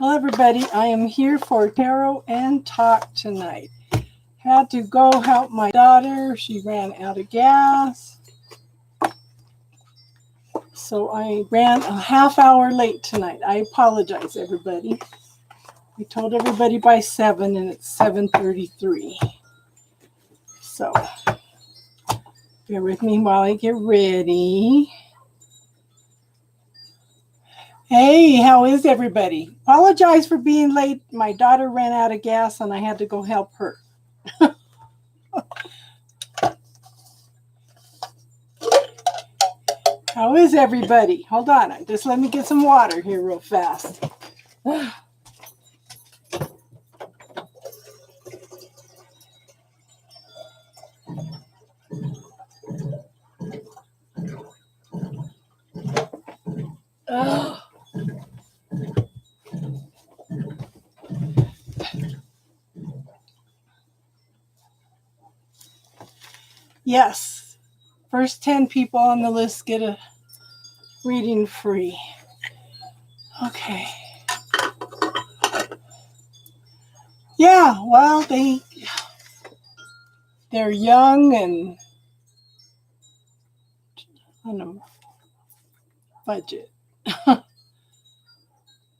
Well, everybody, I am here for Tarot and Talk tonight. Had to go help my daughter. She ran out of gas. So I ran a half hour late tonight. I apologize, everybody. I told everybody by 7 and it's 7:33. So bear with me while I get ready. Hey, how is everybody? Apologize for being late. My daughter ran out of gas and I had to go help her. How is everybody? Hold on. Just let me get some water here real fast. Yes. First 10 people on the list get a reading free. Okay. Yeah, well, they're young and on a budget. And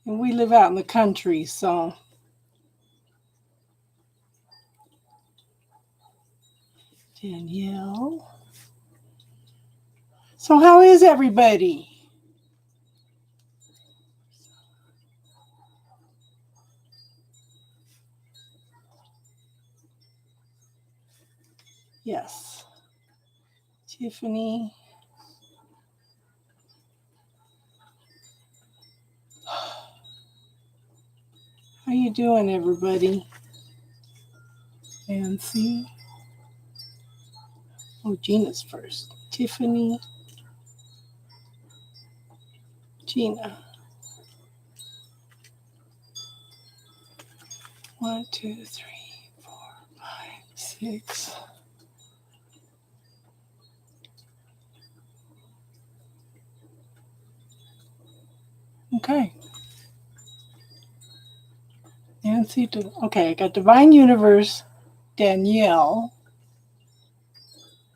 we live out in the country, so Danielle. So how is everybody? Yes. Tiffany. How you doing, everybody? Nancy. Oh, Gina's first. Tiffany. Gina. 1, 2, 3, 4, 5, 6. Okay. Nancy. Okay, I got Divine Universe, Danielle,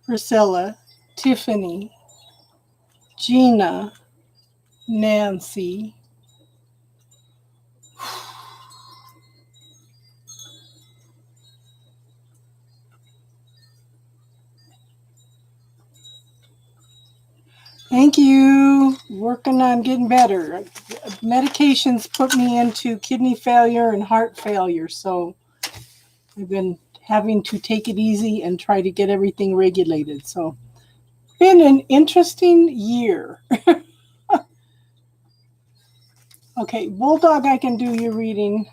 Priscilla, Tiffany, Gina, Nancy. Thank you. Working on getting better. Medications put me into kidney failure and heart failure, so I've been having to take it easy and try to get everything regulated. So, been an interesting year. Okay, Bulldog, I can do your reading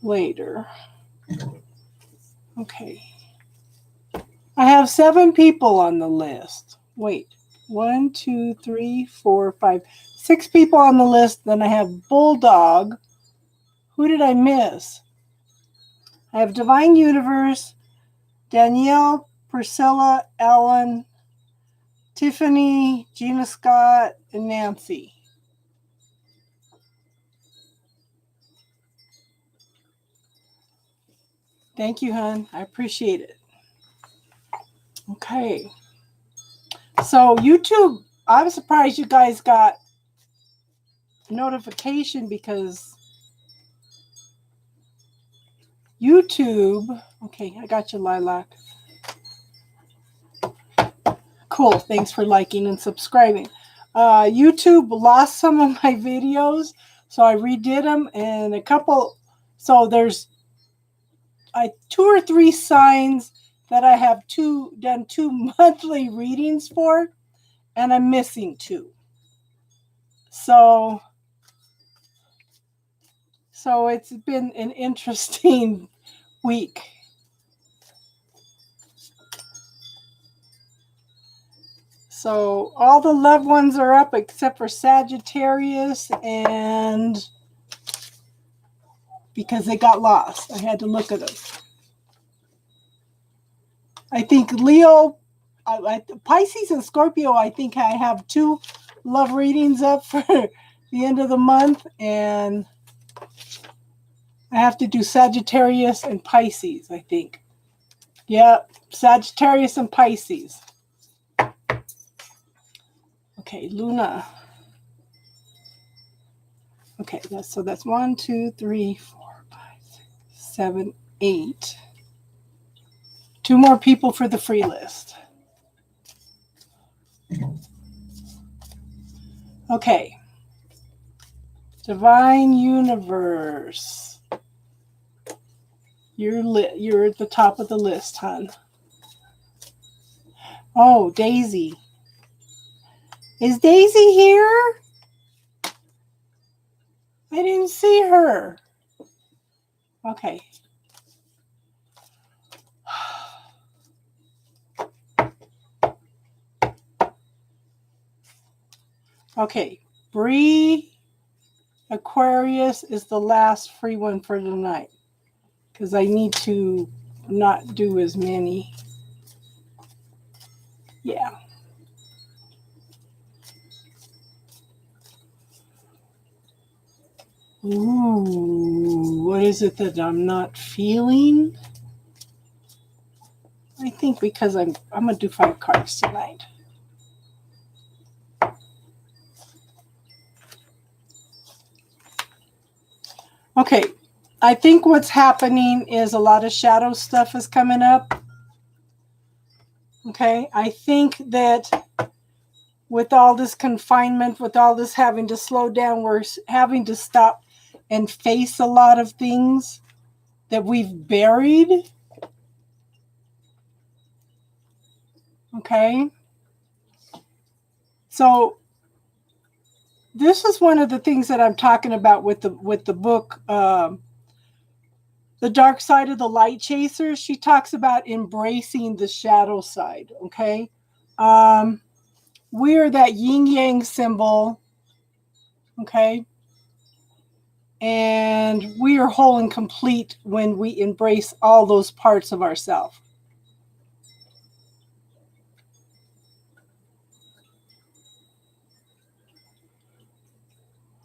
later. Okay. I have 7 people on the list. Wait, 1, 2, 3, 4, 5, 6 people on the list. Then I have Bulldog. Who did I miss? I have Divine Universe, Danielle, Priscilla, Ellen, Tiffany, Gina Scott, and Nancy. Thank you, hon. I appreciate it. Okay. So YouTube, I'm surprised you guys got notification because YouTube, okay, I got you, Lilac. Cool, thanks for liking and subscribing. YouTube lost some of my videos, so I redid them, and a couple, so there's 2 or 3 signs that I have done 2 monthly readings for, and I'm missing 2. So it's been an interesting week. So all the loved ones are up except for Sagittarius, and because they got lost, I had to look at them. I think Leo, Pisces and Scorpio, I think I have 2 love readings up for the end of the month, and I have to do Sagittarius and Pisces, I think. Yep, Sagittarius and Pisces. Okay, Luna. Okay, so that's 1, 2, 3, 4, 5, 6, 7, 8. 2 more people for the free list. Okay. Divine Universe. You're at the top of the list, hon. Oh, Daisy. Is Daisy here? I didn't see her. Okay. Okay. Bree Aquarius is the last free one for tonight, because I need to not do as many. Yeah. Ooh, what is it that I'm not feeling? I think because I'm gonna do 5 cards tonight. Okay, I think what's happening is a lot of shadow stuff is coming up. Okay, I think that with all this confinement, with all this having to slow down, we're having to stop and face a lot of things that we've buried. Okay, so this is one of the things that I'm talking about with the book, The Dark Side of the Light Chasers. She talks about embracing the shadow side. Okay, we are that yin yang symbol. Okay, and we are whole and complete when we embrace all those parts of ourselves.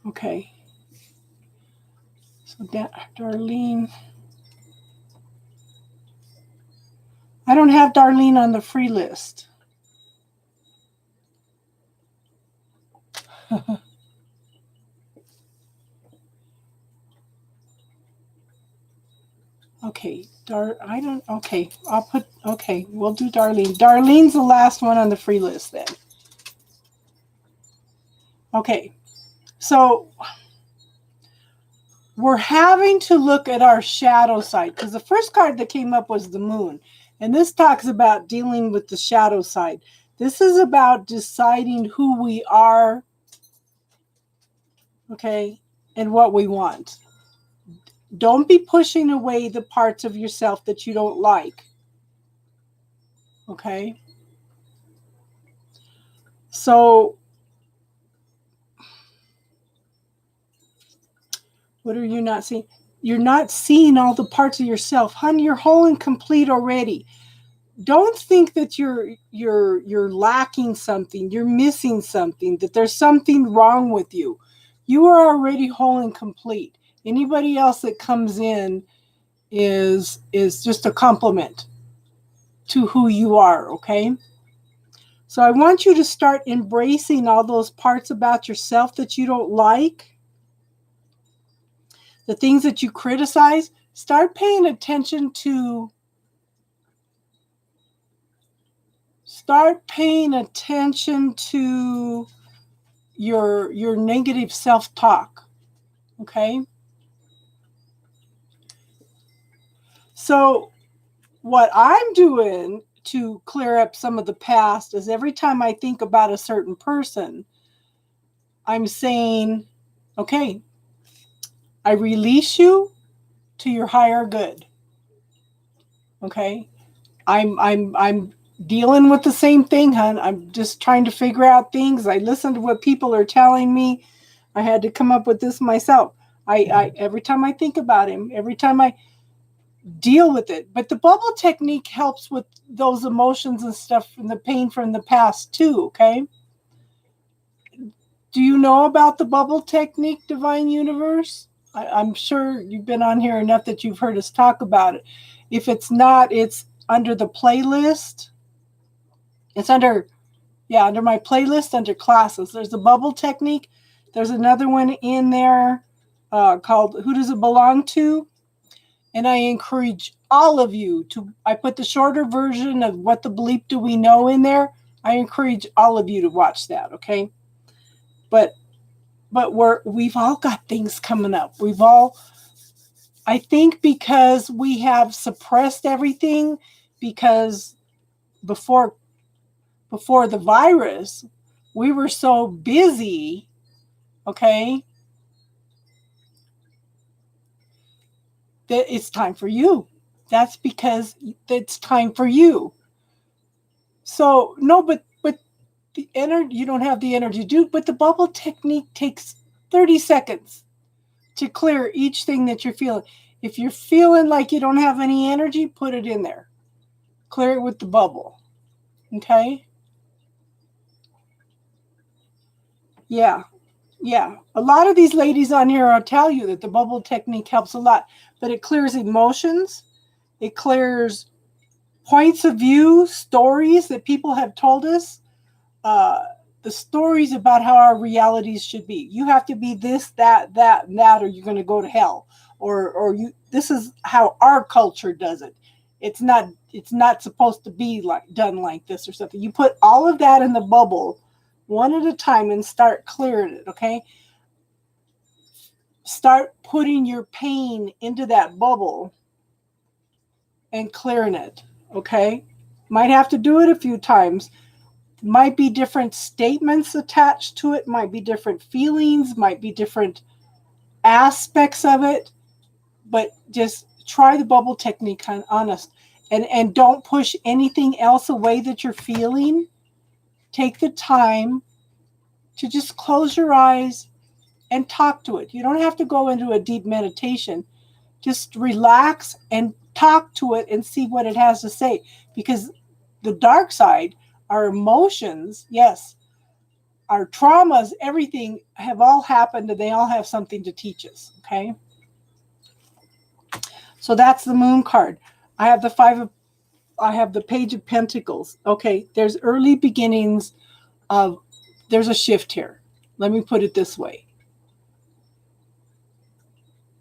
Okay. So Darlene. I don't have Darlene on the free list. Okay. Okay, we'll do Darlene. Darlene's the last one on the free list then. Okay. So we're having to look at our shadow side, because the first card that came up was the moon. And this talks about dealing with the shadow side. This is about deciding who we are, okay, and what we want. Don't be pushing away the parts of yourself that you don't like, okay? So, what are you not seeing? You're not seeing all the parts of yourself. Honey, you're whole and complete already. Don't think that you're lacking something, you're missing something, that there's something wrong with you. You are already whole and complete. Anybody else that comes in is just a compliment to who you are, okay? So I want you to start embracing all those parts about yourself that you don't like, the things that you criticize. Start paying attention to your negative self-talk, okay? So what I'm doing to clear up some of the past is every time I think about a certain person, I'm saying, okay, I release you to your higher good. Okay? I'm dealing with the same thing, hon. I'm just trying to figure out things. I listen to what people are telling me. I had to come up with this myself. I every time I think about him, every time I deal with it. But the bubble technique helps with those emotions and stuff and the pain from the past too, okay? Do you know about the bubble technique, Divine Universe? I'm sure you've been on here enough that you've heard us talk about it. If it's not, it's under the playlist. It's under my playlist under classes. There's the bubble technique. There's another one in there called Who Does It Belong To? And I encourage all of you I put the shorter version of What the Bleep Do We Know in there. I encourage all of you to watch that, okay? But we've all got things coming up. I think because we have suppressed everything, because before the virus, we were so busy, okay, that it's time for you. That's because it's time for you. So, no, but the energy, you don't have the energy to do, but the bubble technique takes 30 seconds to clear each thing that you're feeling. If you're feeling like you don't have any energy, put it in there. Clear it with the bubble. Okay? Yeah. A lot of these ladies on here will tell you that the bubble technique helps a lot, but it clears emotions. It clears points of view, stories that people have told us. The stories about how our realities should be. You have to be this, that, and that, or you're going to go to hell. Or this is how our culture does it. It's not supposed to be done like this or something. You put all of that in the bubble one at a time and start clearing it, okay? Start putting your pain into that bubble and clearing it, okay? Might have to do it a few times. Might be different statements attached to it, might be different feelings, might be different aspects of it, but just try the bubble technique honest. And don't push anything else away that you're feeling. Take the time to just close your eyes and talk to it. You don't have to go into a deep meditation. Just relax and talk to it and see what it has to say. Because the dark side, our emotions, yes, our traumas, everything have all happened and they all have something to teach us, okay? So that's the moon card. I have the Page of Pentacles. Okay, there's early beginnings there's a shift here. Let me put it this way.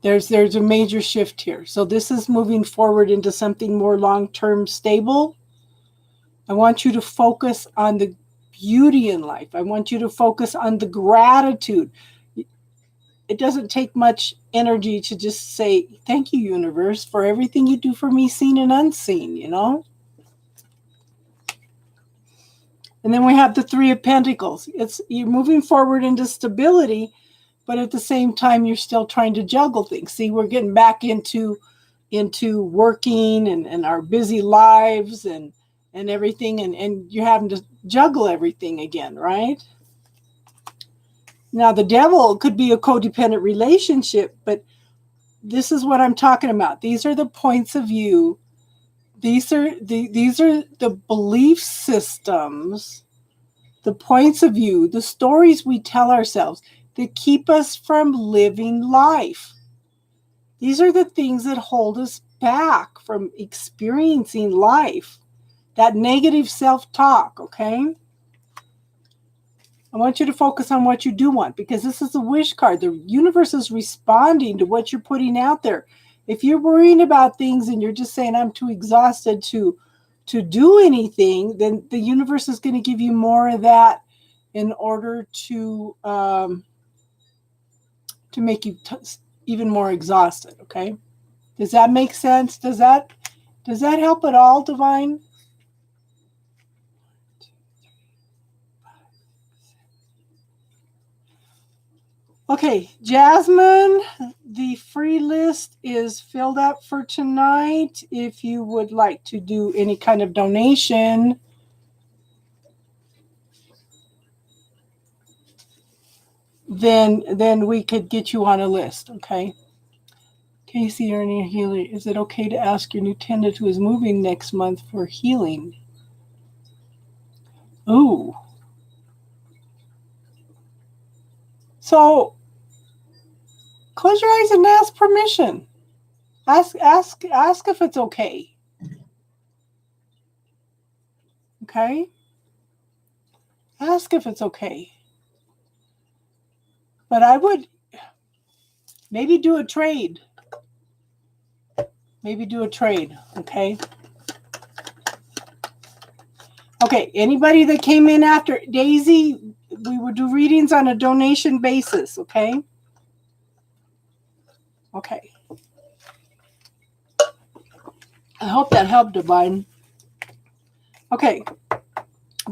There's a major shift here. So this is moving forward into something more long-term stable. I want you to focus on the beauty in life. I want you to focus on the gratitude. It doesn't take much energy to just say, thank you, universe, for everything you do for me, seen and unseen, you know? And then we have the Three of Pentacles. You're moving forward into stability, but at the same time, you're still trying to juggle things. See, we're getting back into working and our busy lives and everything, and you're having to juggle everything again, right? Now, the Devil could be a codependent relationship, but this is what I'm talking about. These are the points of view. These are the belief systems, the points of view, the stories we tell ourselves that keep us from living life. These are the things that hold us back from experiencing life. That negative self-talk, okay? I want you to focus on what you do want, because this is a wish card. The universe is responding to what you're putting out there. If you're worrying about things and you're just saying, I'm too exhausted to do anything, then the universe is going to give you more of that in order to make you even more exhausted, okay? Does that make sense? Does that help at all, Divine? Okay, Jasmine, the free list is filled up for tonight. If you would like to do any kind of donation, then we could get you on a list, okay? Casey Ernie Healy, is it okay to ask your new tenant who is moving next month for healing? Ooh. So close your eyes and ask permission. Ask if it's okay. Okay? Ask if it's okay. But I would maybe do a trade. Maybe do a trade, okay? Okay, anybody that came in after Daisy, we would do readings on a donation basis, okay? Okay. I hope that helped, Divine. Okay.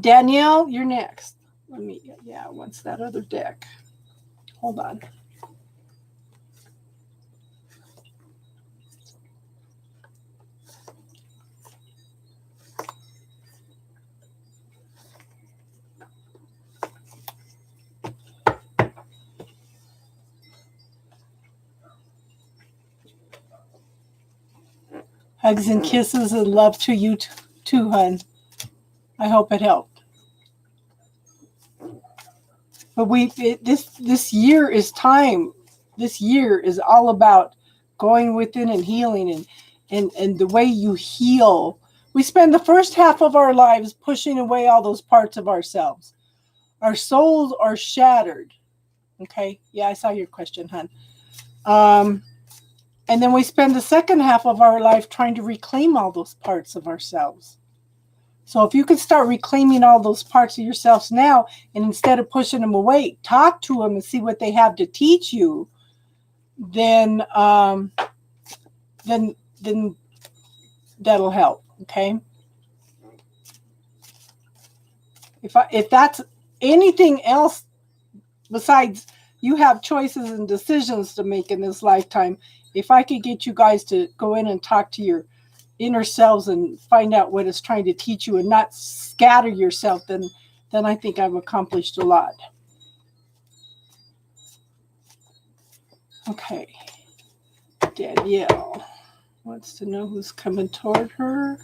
Danielle, you're next. What's that other deck? Hold on. Hugs and kisses and love to you too, hun. I hope it helped. But this year is time. This year is all about going within and healing and the way you heal. We spend the first half of our lives pushing away all those parts of ourselves. Our souls are shattered. Okay? Yeah, I saw your question, hun. And then we spend the second half of our life trying to reclaim all those parts of ourselves. So if you could start reclaiming all those parts of yourselves now, and instead of pushing them away, talk to them and see what they have to teach you, then that'll help. Okay. If that's anything else besides you have choices and decisions to make in this lifetime, if I could get you guys to go in and talk to your inner selves and find out what it's trying to teach you and not scatter yourself, then I think I've accomplished a lot. Okay. Danielle wants to know who's coming toward her.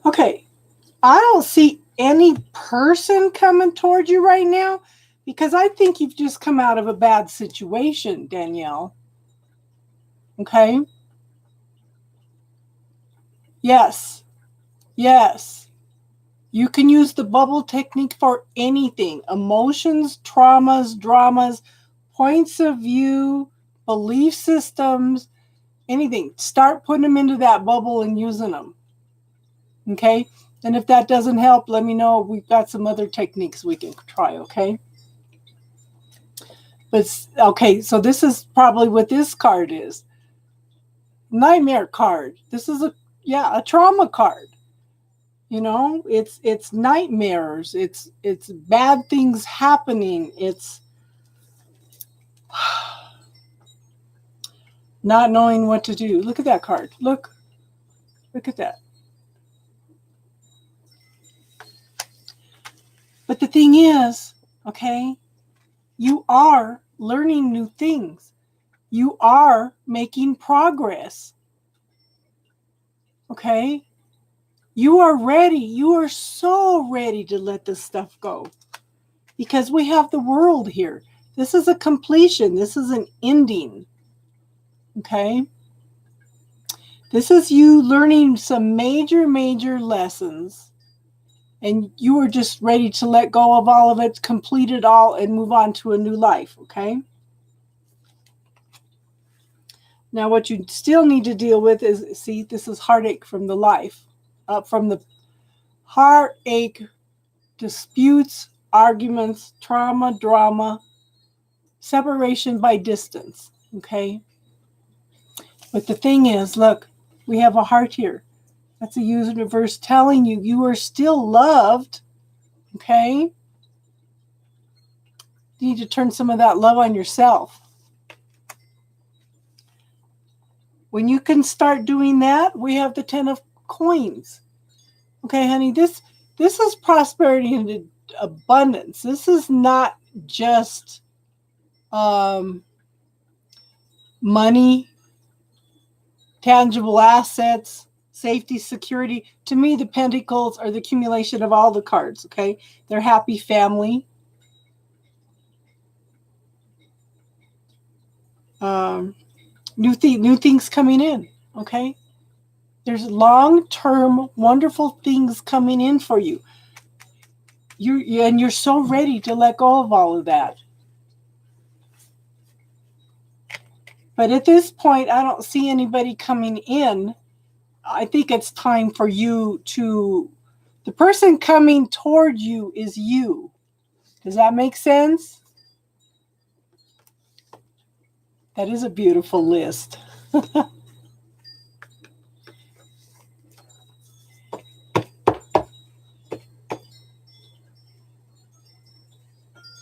Okay, I don't see any person coming toward you right now because I think you've just come out of a bad situation, Danielle. Okay? Yes. You can use the bubble technique for anything. Emotions, traumas, dramas, points of view, belief systems, anything. Start putting them into that bubble and using them. Okay? And if that doesn't help, let me know. We've got some other techniques we can try, okay? But, okay, so this is probably what this card is. Nightmare card. This is a trauma card. You know, it's nightmares. It's bad things happening. It's not knowing what to do. Look at that card. Look at that. But the thing is, okay, you are learning new things. You are making progress. Okay? You are ready. You are so ready to let this stuff go. Because we have the world here. This is a completion. This is an ending. Okay? This is you learning some major lessons. And you are just ready to let go of all of it, complete it all, and move on to a new life. Okay? Now, what you still need to deal with is, see, this is heartache from the life. From the heartache, disputes, arguments, trauma, drama, separation by distance, okay? But the thing is, look, we have a heart here. That's a universe telling you you are still loved, okay? You need to turn some of that love on yourself. When you can start doing that, we have the 10 of coins. Okay, honey, this is prosperity and abundance. This is not just money, tangible assets, safety, security. To me, the pentacles are the accumulation of all the cards, okay? They're happy family. New things coming in, okay? There's long-term, wonderful things coming in for you. You're so ready to let go of all of that. But at this point, I don't see anybody coming in. I think it's time for you to, the person coming toward you is you. Does that make sense? That is a beautiful list.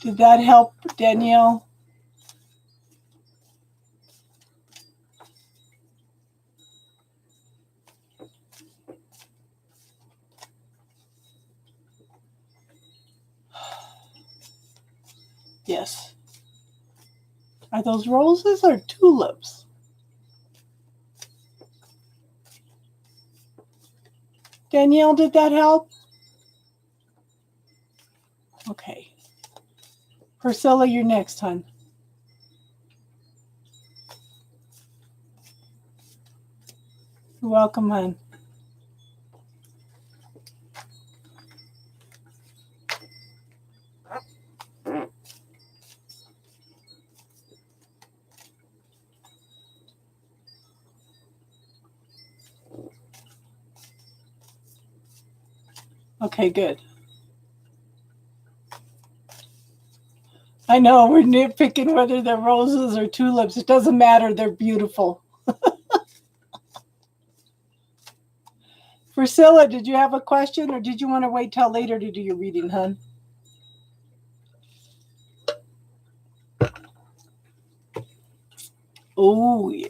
Did that help, Danielle? Yes. Are those roses or tulips? Danielle, did that help? Okay. Priscilla, you're next, hon. You're welcome, hon. Okay, good. I know we're nitpicking whether they're roses or tulips. It doesn't matter. They're beautiful. Priscilla, did you have a question or did you want to wait till later to do your reading, hon? Oh, yeah.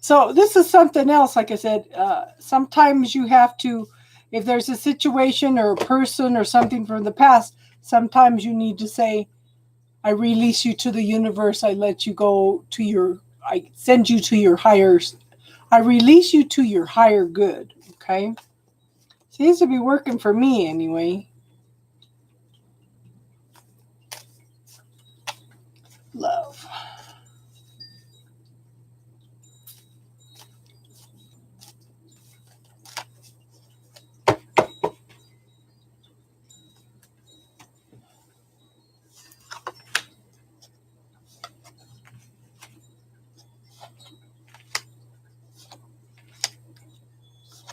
So this is something else. Like I said, sometimes you have to, if there's a situation or a person or something from the past, sometimes you need to say, I release you to the universe. I let you go to your, I send you to your higher, I release you to your higher good. Okay. Seems to be working for me anyway. Love.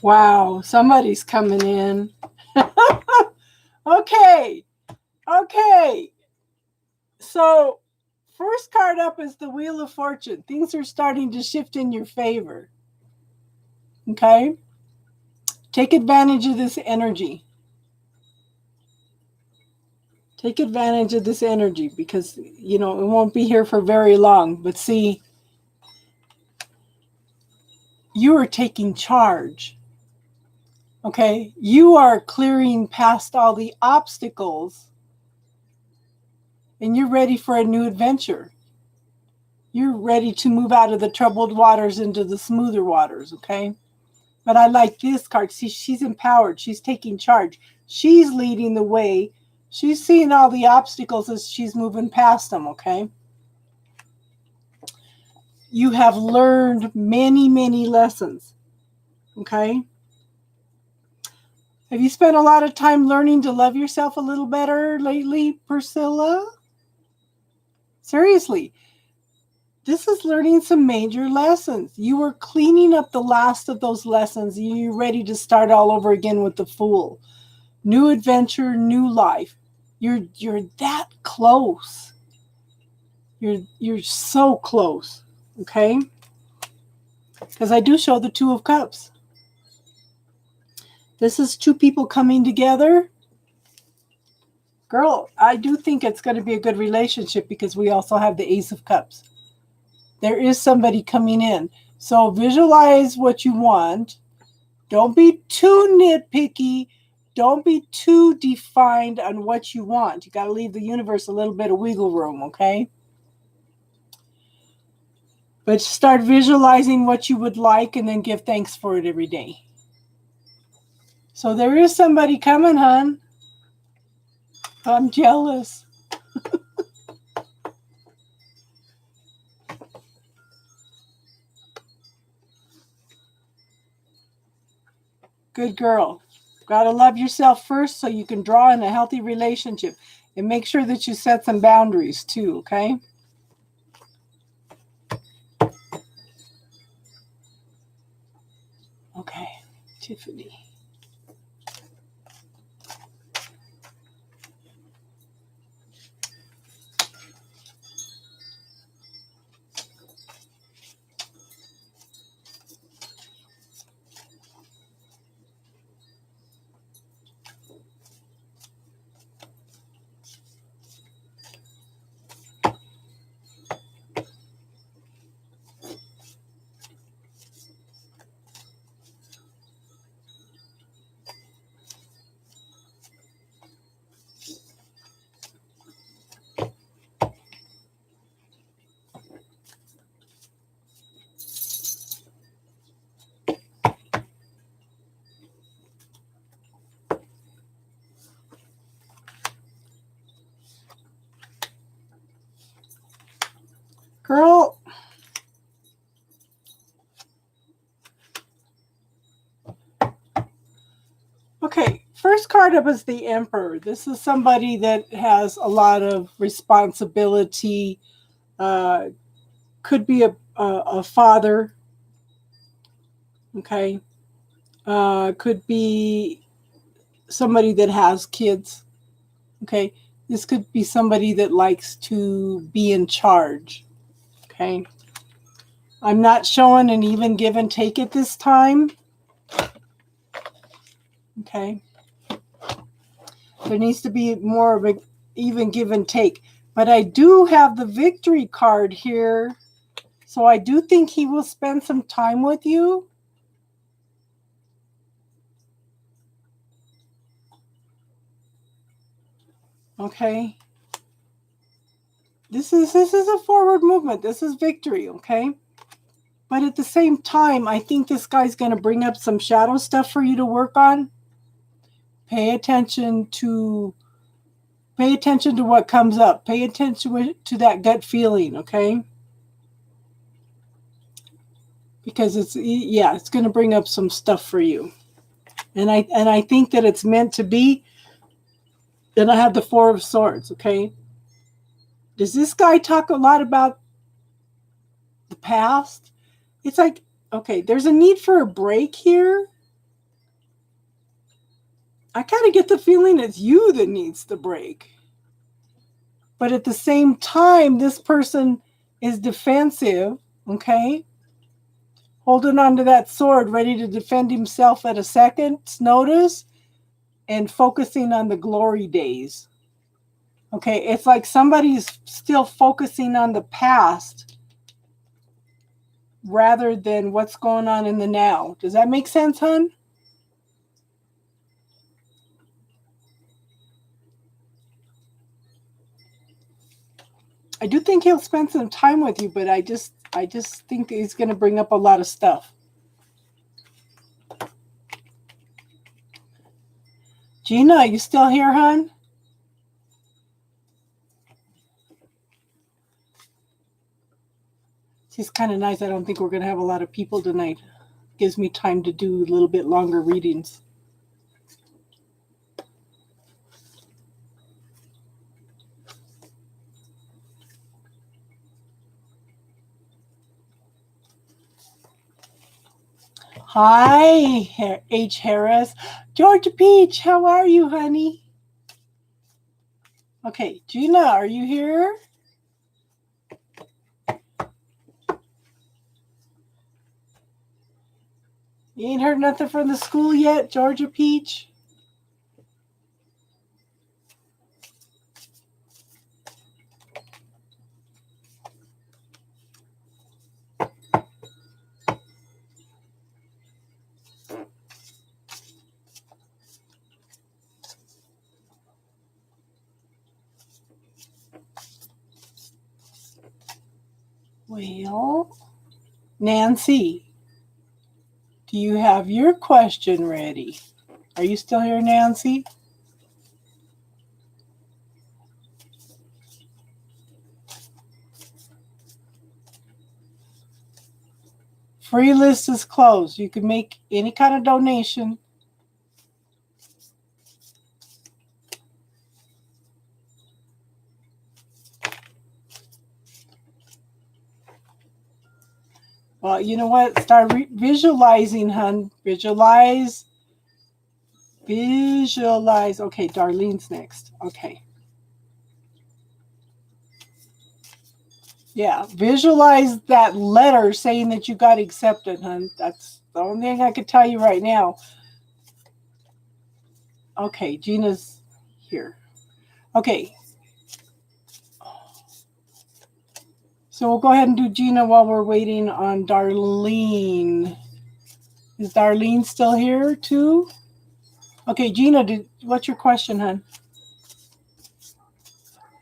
Wow, somebody's coming in. Okay. So, first card up is the Wheel of Fortune. Things are starting to shift in your favor. Okay? Take advantage of this energy. Take advantage of this energy because, it won't be here for very long. But see, you are taking charge. Okay? You are clearing past all the obstacles and you're ready for a new adventure. You're ready to move out of the troubled waters into the smoother waters, okay? But I like this card. See, she's empowered. She's taking charge. She's leading the way. She's seeing all the obstacles as she's moving past them, okay? You have learned many, many lessons, okay? Have you spent a lot of time learning to love yourself a little better lately, Priscilla? Seriously. This is learning some major lessons. You are cleaning up the last of those lessons. You're ready to start all over again with the Fool. New adventure, new life. You're that close. You're so close. Okay? Because I do show the Two of Cups. This is two people coming together. Girl, I do think it's going to be a good relationship because we also have the Ace of Cups. There is somebody coming in. So visualize what you want. Don't be too nitpicky, don't be too defined on what you want. You got to leave the universe a little bit of wiggle room, okay? But start visualizing what you would like and then give thanks for it every day. So there is somebody coming, hon. I'm jealous. Good girl. Got to love yourself first so you can draw in a healthy relationship. And make sure that you set some boundaries too, okay? Okay, Tiffany. Girl. Okay, first card up is the Emperor. This is somebody that has a lot of responsibility. Could be a father. Okay. Could be somebody that has kids. Okay. This could be somebody that likes to be in charge. Okay. I'm not showing an even give and take at this time. Okay. There needs to be more of an even give and take. But I do have the Victory card here. So I do think he will spend some time with you. Okay. This is a forward movement. This is victory, okay? But at the same time, I think this guy's going to bring up some shadow stuff for you to work on. Pay attention to what comes up. Pay attention to that gut feeling, okay? Because it's going to bring up some stuff for you. And I think that it's meant to be. Then I have the Four of Swords, okay? Does this guy talk a lot about the past? It's like, okay, there's a need for a break here. I kind of get the feeling it's you that needs the break. But at the same time, this person is defensive, okay? Holding on to that sword, ready to defend himself at a second's notice and focusing on the glory days. Okay, it's like somebody's still focusing on the past rather than what's going on in the now. Does that make sense, hon? I do think he'll spend some time with you, but I just think that he's going to bring up a lot of stuff. Gina, are you still here, hon? She's kind of nice. I don't think we're going to have a lot of people tonight. Gives me time to do a little bit longer readings. Hi, H. Harris. Georgia Peach, how are you, honey? Okay, Gina, are you here? You ain't heard nothing from the school yet, Georgia Peach? Well, Nancy, do you have your question ready? Are you still here, Nancy? Free list is closed. You can make any kind of donation. Well, you know what? Start visualizing, hun. Visualize. Visualize. Okay, Darlene's next. Okay. Yeah, visualize that letter saying that you got accepted, hun. That's the only thing I could tell you right now. Okay, Gina's here. Okay. So we'll go ahead and do Gina while we're waiting on Darlene. Is Darlene still here too? Okay, Gina, what's your question, hun?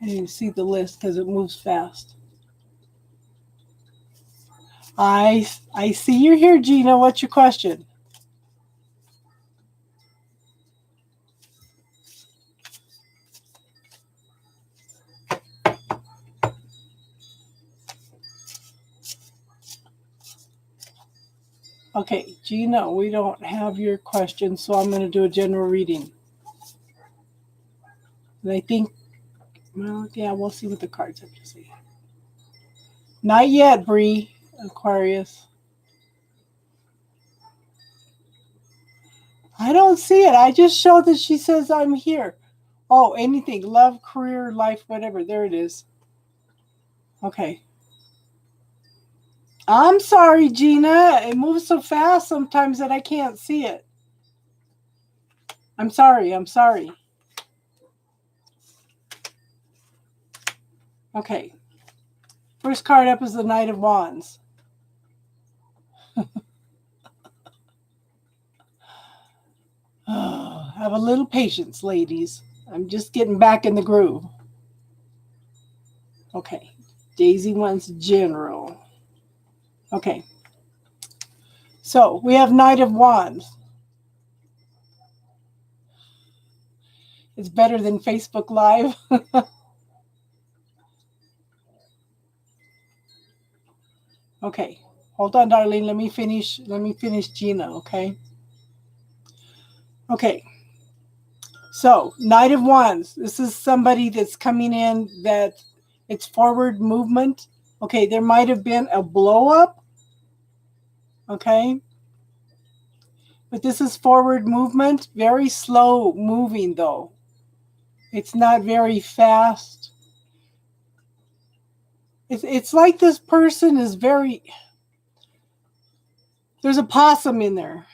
I didn't see the list because it moves fast. I see you're here, Gina. What's your question? Okay, Gina, we don't have your question, so I'm going to do a general reading. And I think, well, yeah, we'll see what the cards have to say. Not yet, Bree, Aquarius. I don't see it. I just showed that she says I'm here. Oh, anything. Love, career, life, whatever. There it is. Okay. I'm sorry, Gina. It moves so fast sometimes that I can't see it. I'm sorry. Okay. First card up is the Knight of Wands. Oh, have a little patience, ladies. I'm just getting back in the groove. Okay. Daisy wants general. Okay. So we have Knight of Wands. It's better than Facebook Live. Okay. Hold on, darling. Let me finish Gina, okay? Okay. So, Knight of Wands. This is somebody that's coming in that it's forward movement. Okay, there might have been a blow up. Okay. But this is forward movement. Very slow moving, though. It's not very fast. It's like this person is very... There's a possum in there.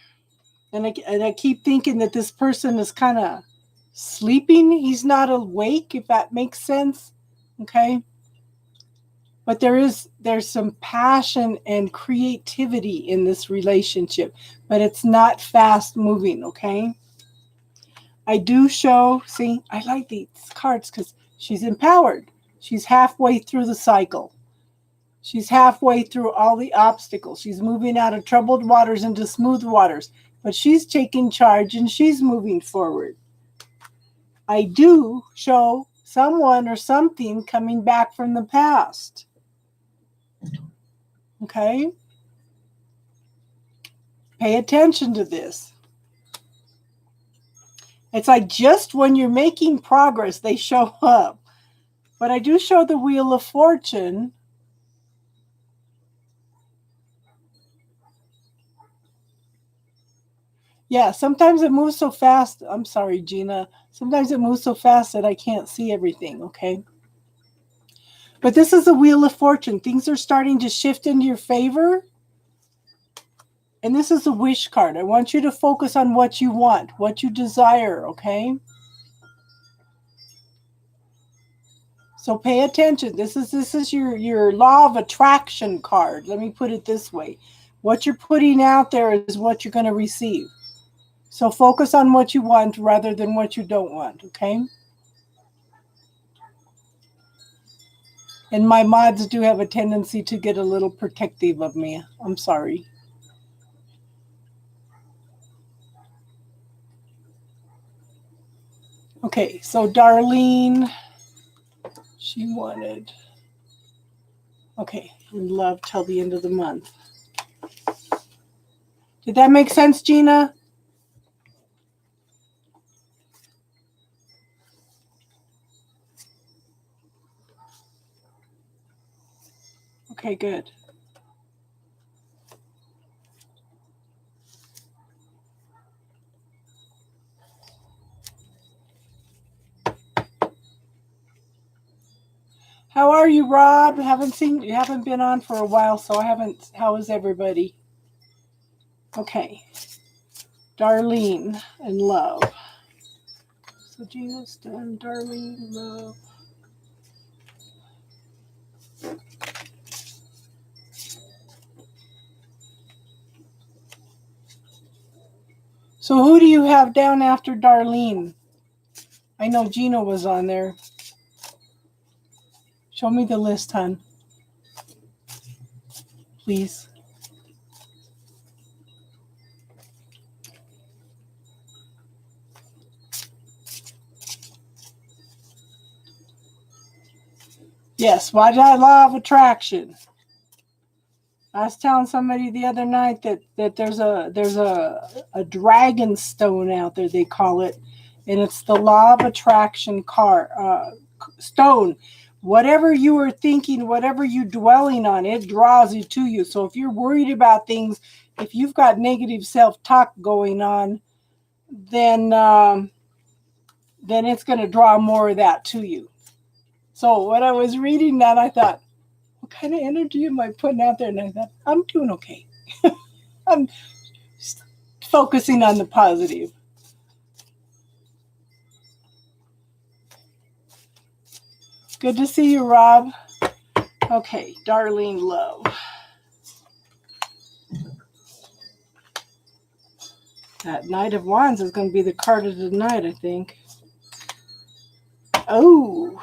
And I keep thinking that this person is kind of sleeping. He's not awake, if that makes sense. Okay. But there's some passion and creativity in this relationship, but it's not fast moving. Okay. I do show, see, I like these cards because she's empowered. She's halfway through the cycle. She's halfway through all the obstacles. She's moving out of troubled waters into smooth waters, but she's taking charge and she's moving forward. I do show someone or something coming back from the past. Okay? Pay attention to this. It's like just when you're making progress, they show up. But I do show the Wheel of Fortune. Yeah, sometimes it moves so fast. I'm sorry, Gina. Sometimes it moves so fast that I can't see everything, okay? But this is the Wheel of Fortune. Things are starting to shift into your favor. And this is a wish card. I want you to focus on what you want, what you desire, okay? So pay attention. This is your law of attraction card. Let me put it this way. What you're putting out there is what you're going to receive. So focus on what you want rather than what you don't want, okay? And my mods do have a tendency to get a little protective of me. I'm sorry. Okay, so Darlene, she wanted, okay, in love till the end of the month. Did that make sense, Gina? Okay, good. How are you, Rob? You haven't been on for a while, so I haven't. How is everybody? Okay. Darlene and love. So Gina's done. Darlene, love. So who do you have down after Darlene? I know Gina was on there. Show me the list, hon. Please. Yes, why did I law of attraction? I was telling somebody the other night that there's a dragon stone out there, they call it, and it's the law of attraction stone. Whatever you are thinking, whatever you're dwelling on, it draws you to you. So if you're worried about things, if you've got negative self-talk going on, then it's going to draw more of that to you. So when I was reading that, I thought, what kind of energy am I putting out there? And I thought, I'm doing okay. I'm focusing on the positive. Good to see you, Rob. Okay, Darlene Love. That Knight of Wands is going to be the card of the night, I think. Oh.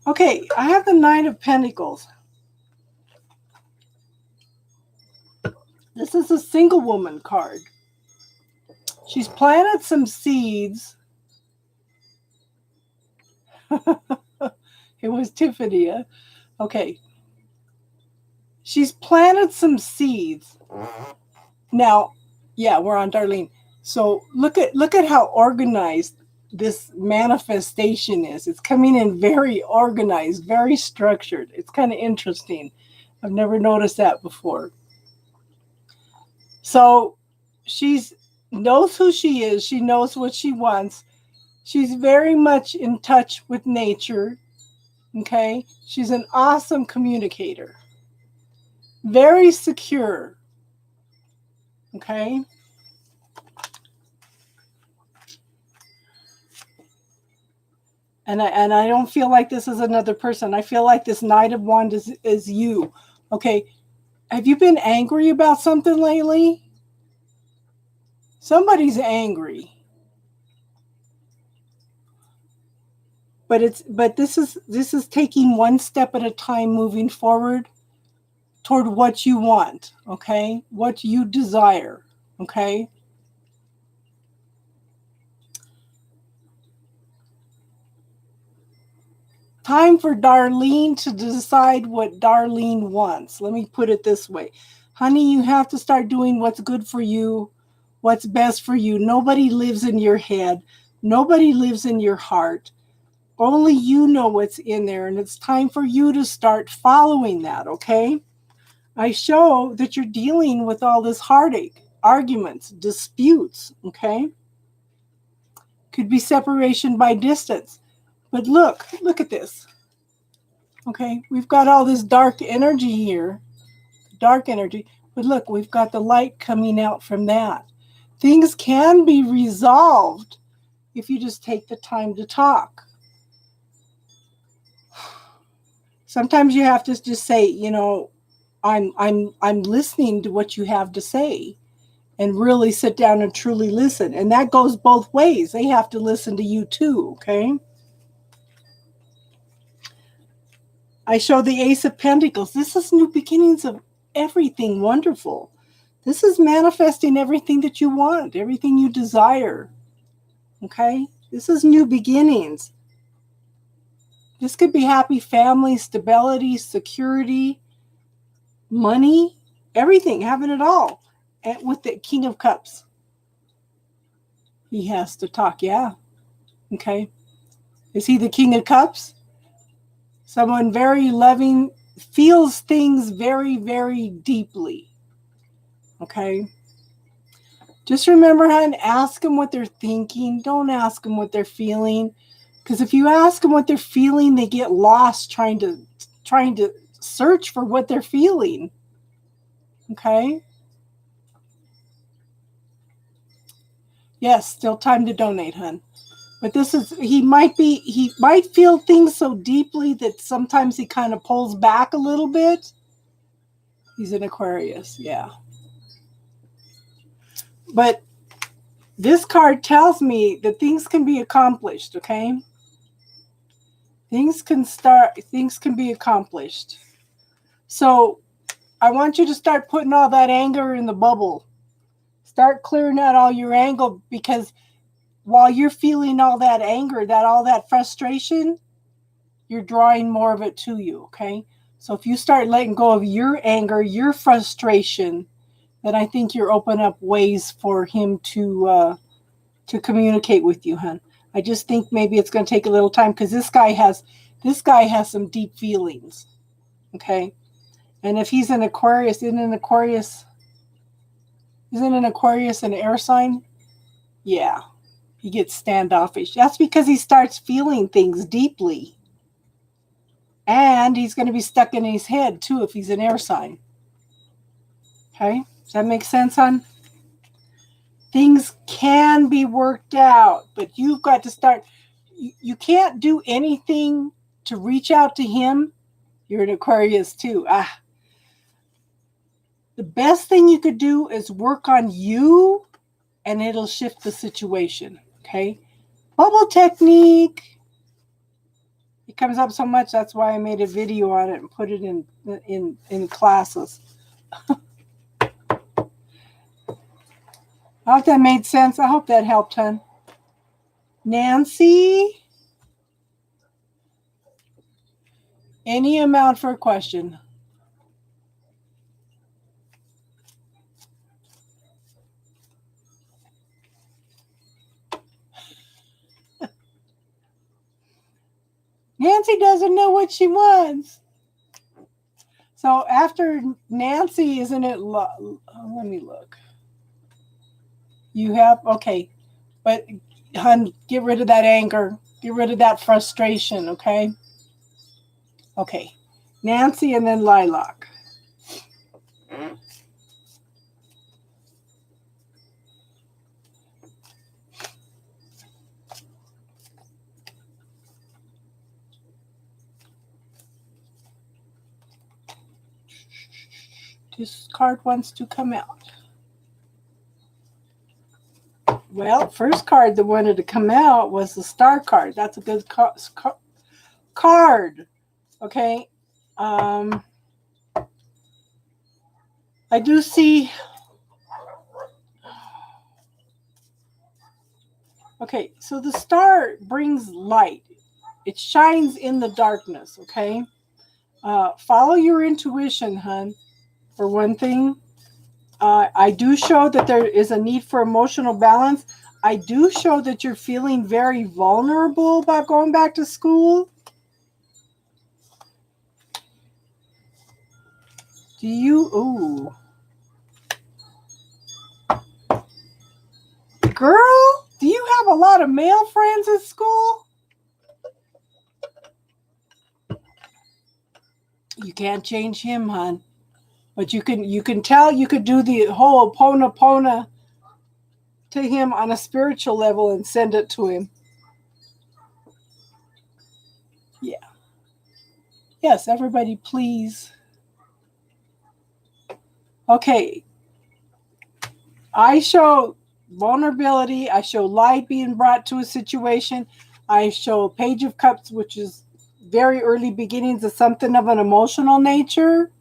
Okay, I have the Knight of Pentacles. This is a single woman card. She's planted some seeds. It was Tiffany. Okay. She's planted some seeds. Now, yeah, we're on Darlene. So look at how organized this manifestation is. It's coming in very organized, very structured. It's kind of interesting. I've never noticed that before. So she knows who she is. She knows what she wants. She's very much in touch with nature. Okay? She's an awesome communicator. Very secure. Okay? And I don't feel like this is another person. I feel like this Knight of Wands is you. Okay? Have you been angry about something lately? Somebody's angry. But this is taking one step at a time, moving forward toward what you want, okay? What you desire, okay? Time for Darlene to decide what Darlene wants. Let me put it this way. Honey, you have to start doing what's good for you, what's best for you. Nobody lives in your head. Nobody lives in your heart. Only you know what's in there, and it's time for you to start following that, okay? I show that you're dealing with all this heartache, arguments, disputes, okay? Could be separation by distance. But look at this. Okay, we've got all this dark energy here, dark energy. But look, we've got the light coming out from that. Things can be resolved if you just take the time to talk. Sometimes you have to just say, you know, I'm listening to what you have to say, and really sit down and truly listen. And that goes both ways. They have to listen to you too, okay? I show the Ace of Pentacles. This is new beginnings of everything wonderful. This is manifesting everything that you want, everything you desire. Okay? This is new beginnings. This could be happy family, stability, security, money, everything, having it all. And with the King of Cups. He has to talk, yeah. Okay. Is he the King of Cups? Someone very loving, feels things very, very deeply. Okay. Just remember, hon, ask them what they're thinking. Don't ask them what they're feeling. Because if you ask them what they're feeling, they get lost trying to search for what they're feeling. Okay. Yes, still time to donate, hon. But this is, he might feel things so deeply that sometimes he kind of pulls back a little bit. He's an Aquarius, yeah. But this card tells me that things can be accomplished, okay? Things can be accomplished. So I want you to start putting all that anger in the bubble. Start clearing out all your anger, because while you're feeling all that anger, all that frustration, you're drawing more of it to you, okay? So if you start letting go of your anger, your frustration, then I think you're opening up ways for him to communicate with you, hon. I just think maybe it's going to take a little time, because this guy has some deep feelings, okay? And if he's an Aquarius, isn't an Aquarius an air sign? Yeah, he gets standoffish. That's because he starts feeling things deeply. And he's going to be stuck in his head, too, if he's an air sign. Okay? Does that make sense, hon? Things can be worked out, but you've got to start. You can't do anything to reach out to him. You're an Aquarius, too. The best thing you could do is work on you, and it'll shift the situation. Okay? Bubble technique. It comes up so much, that's why I made a video on it and put it in classes. I hope that made sense. I hope that helped, hon. Nancy? Any amount for a question. Nancy doesn't know what she wants. So after Nancy, isn't it? Let me look. You have, okay. But, hon, get rid of that anger. Get rid of that frustration, okay? Okay. Nancy and then Lilac. This card wants to come out. Well, first card that wanted to come out was the Star card. That's a good card. Okay. I do see. Okay, so the star brings light. It shines in the darkness, okay? Follow your intuition, hon, for one thing. I do show that there is a need for emotional balance. I do show that you're feeling very vulnerable about going back to school. Do you? Ooh. Girl, do you have a lot of male friends at school? You can't change him, hon. But you can tell, you could do the whole Pona to him on a spiritual level and send it to him. Yeah. Yes, everybody, please. Okay. I show vulnerability. I show light being brought to a situation. I show Page of Cups, which is very early beginnings of something of an emotional nature,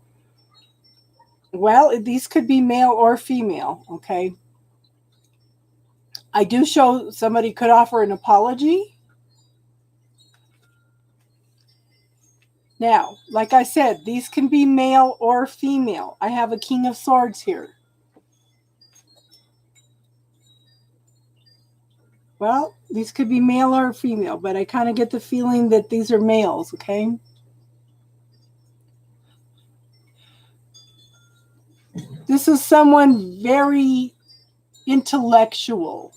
well, these could be male or female, okay? I do show somebody could offer an apology. Now, like I said, these can be male or female. I have a King of Swords here. Well, these could be male or female, but I kind of get the feeling that these are males, okay? This is someone very intellectual.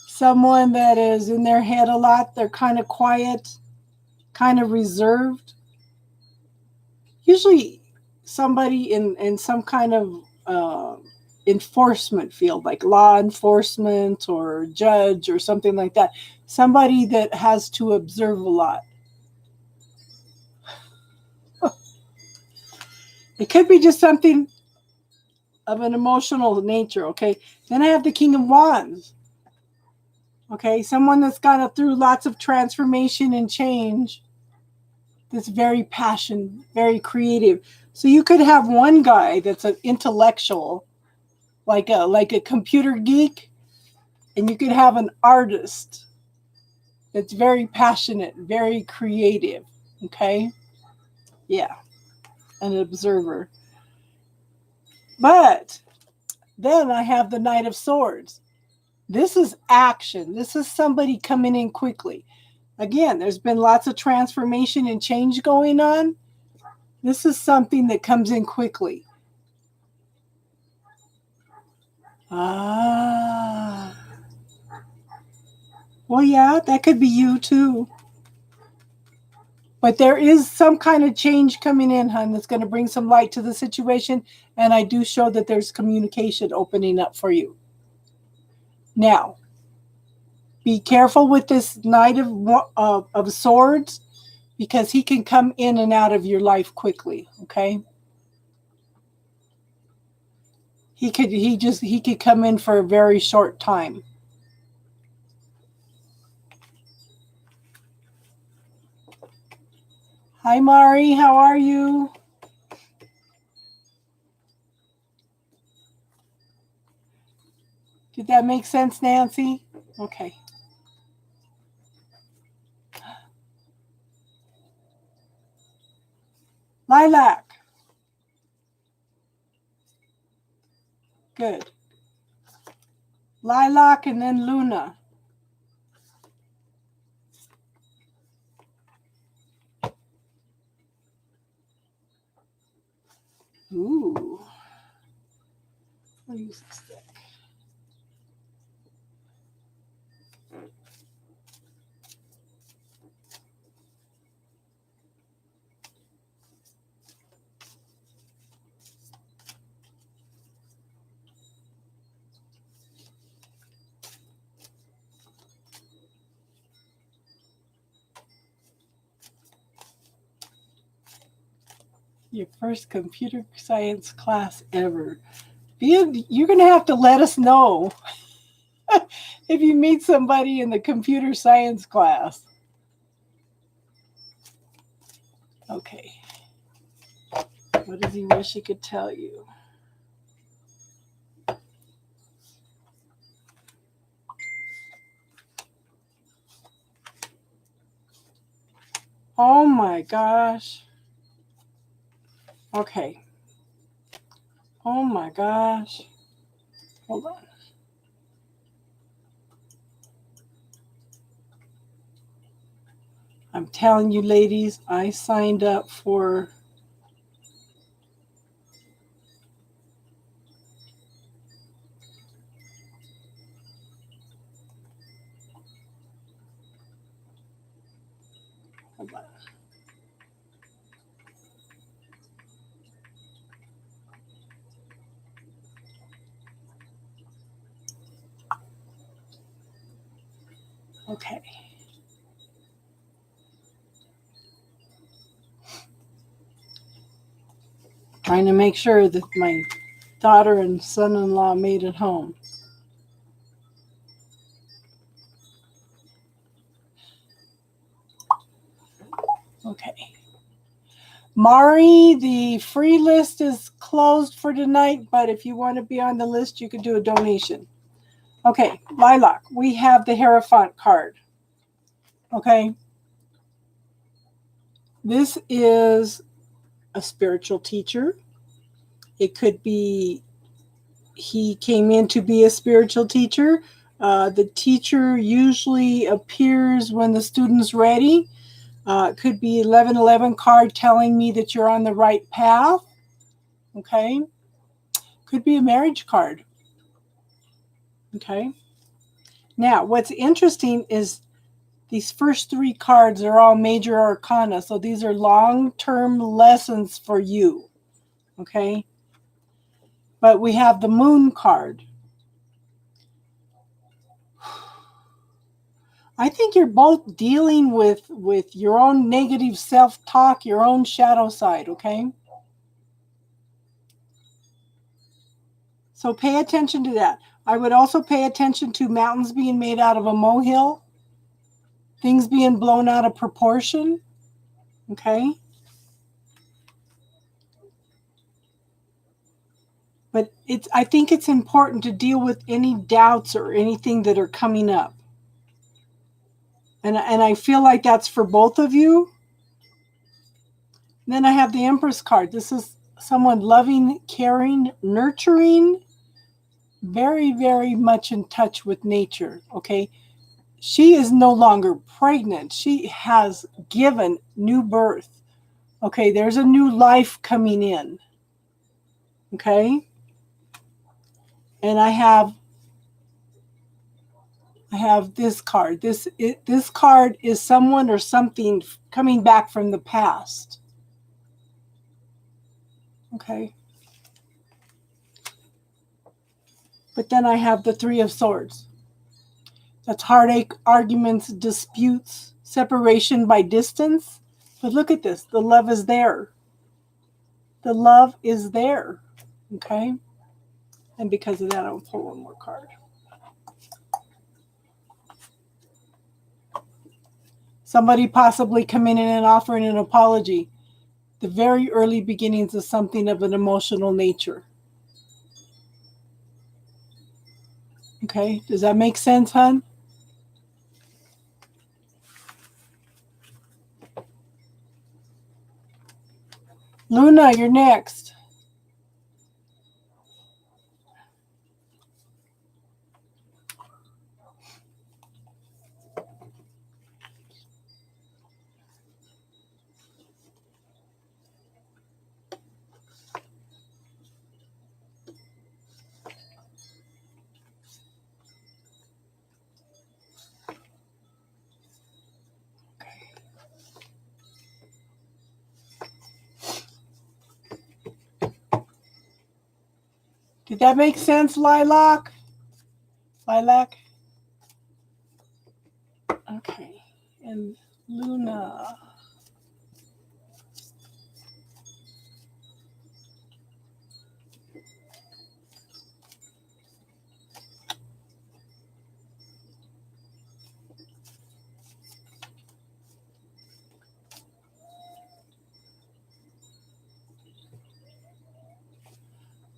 Someone that is in their head a lot. They're kind of quiet, kind of reserved. Usually somebody in some kind of enforcement field, like law enforcement or judge or something like that. Somebody that has to observe a lot. It could be just something of an emotional nature, okay? Then I have the King of Wands. Okay, someone that's gone through lots of transformation and change. That's very passionate, very creative. So you could have one guy that's an intellectual, like a computer geek, and you could have an artist that's very passionate, very creative. Okay? Yeah, an observer. But then I have the Knight of Swords. This is action. This is somebody coming in quickly. Again, there's been lots of transformation and change going on. This is something that comes in quickly. Ah. Well, yeah, that could be you too. But there is some kind of change coming in, hon, that's going to bring some light to the situation. And I do show that there's communication opening up for you. Now, be careful with this Knight of Swords, because he can come in and out of your life quickly, okay? He could come in for a very short time. Hi, Mari. How are you? Did that make sense, Nancy? Okay. Lilac. Good. Lilac and then Luna. Ooh. I'll use this stick. Your first computer science class ever. You're going to have to let us know if you meet somebody in the computer science class. Okay. What does he wish he could tell you? Oh my gosh. Okay. Oh my gosh. Hold on. I'm telling you, ladies, I signed up for hold on. Okay. Trying to make sure that my daughter and son-in-law made it home. Okay. Mari, the free list is closed for tonight, but if you want to be on the list, you can do a donation. Okay, Lilac, we have the Hierophant card. Okay. This is a spiritual teacher. It could be he came in to be a spiritual teacher. The teacher usually appears when the student's ready. It could be 1111 card telling me that you're on the right path. Okay. Could be a marriage card. Okay. Now, what's interesting is these first three cards are all major arcana. So these are long-term lessons for you. Okay. But we have the Moon card. I think you're both dealing with your own negative self-talk, your own shadow side, okay? So pay attention to that. I would also pay attention to mountains being made out of a molehill, things being blown out of proportion, okay? But I think it's important to deal with any doubts or anything that are coming up. And I feel like that's for both of you. Then I have the Empress card. This is someone loving, caring, nurturing, very, very much in touch with nature, okay? She is no longer pregnant. She has given new birth. Okay, there's a new life coming in. Okay? And I have this card. This card is someone or something coming back from the past. Okay? But then I have the Three of Swords. That's heartache, arguments, disputes, separation by distance. But look at this. The love is there. The love is there. Okay? And because of that, I'll pull one more card. Somebody possibly coming in and offering an apology. The very early beginnings of something of an emotional nature. Okay? Does that make sense, hon? Luna, you're next. Did that make sense, Lilac? Lilac? Okay. And Luna.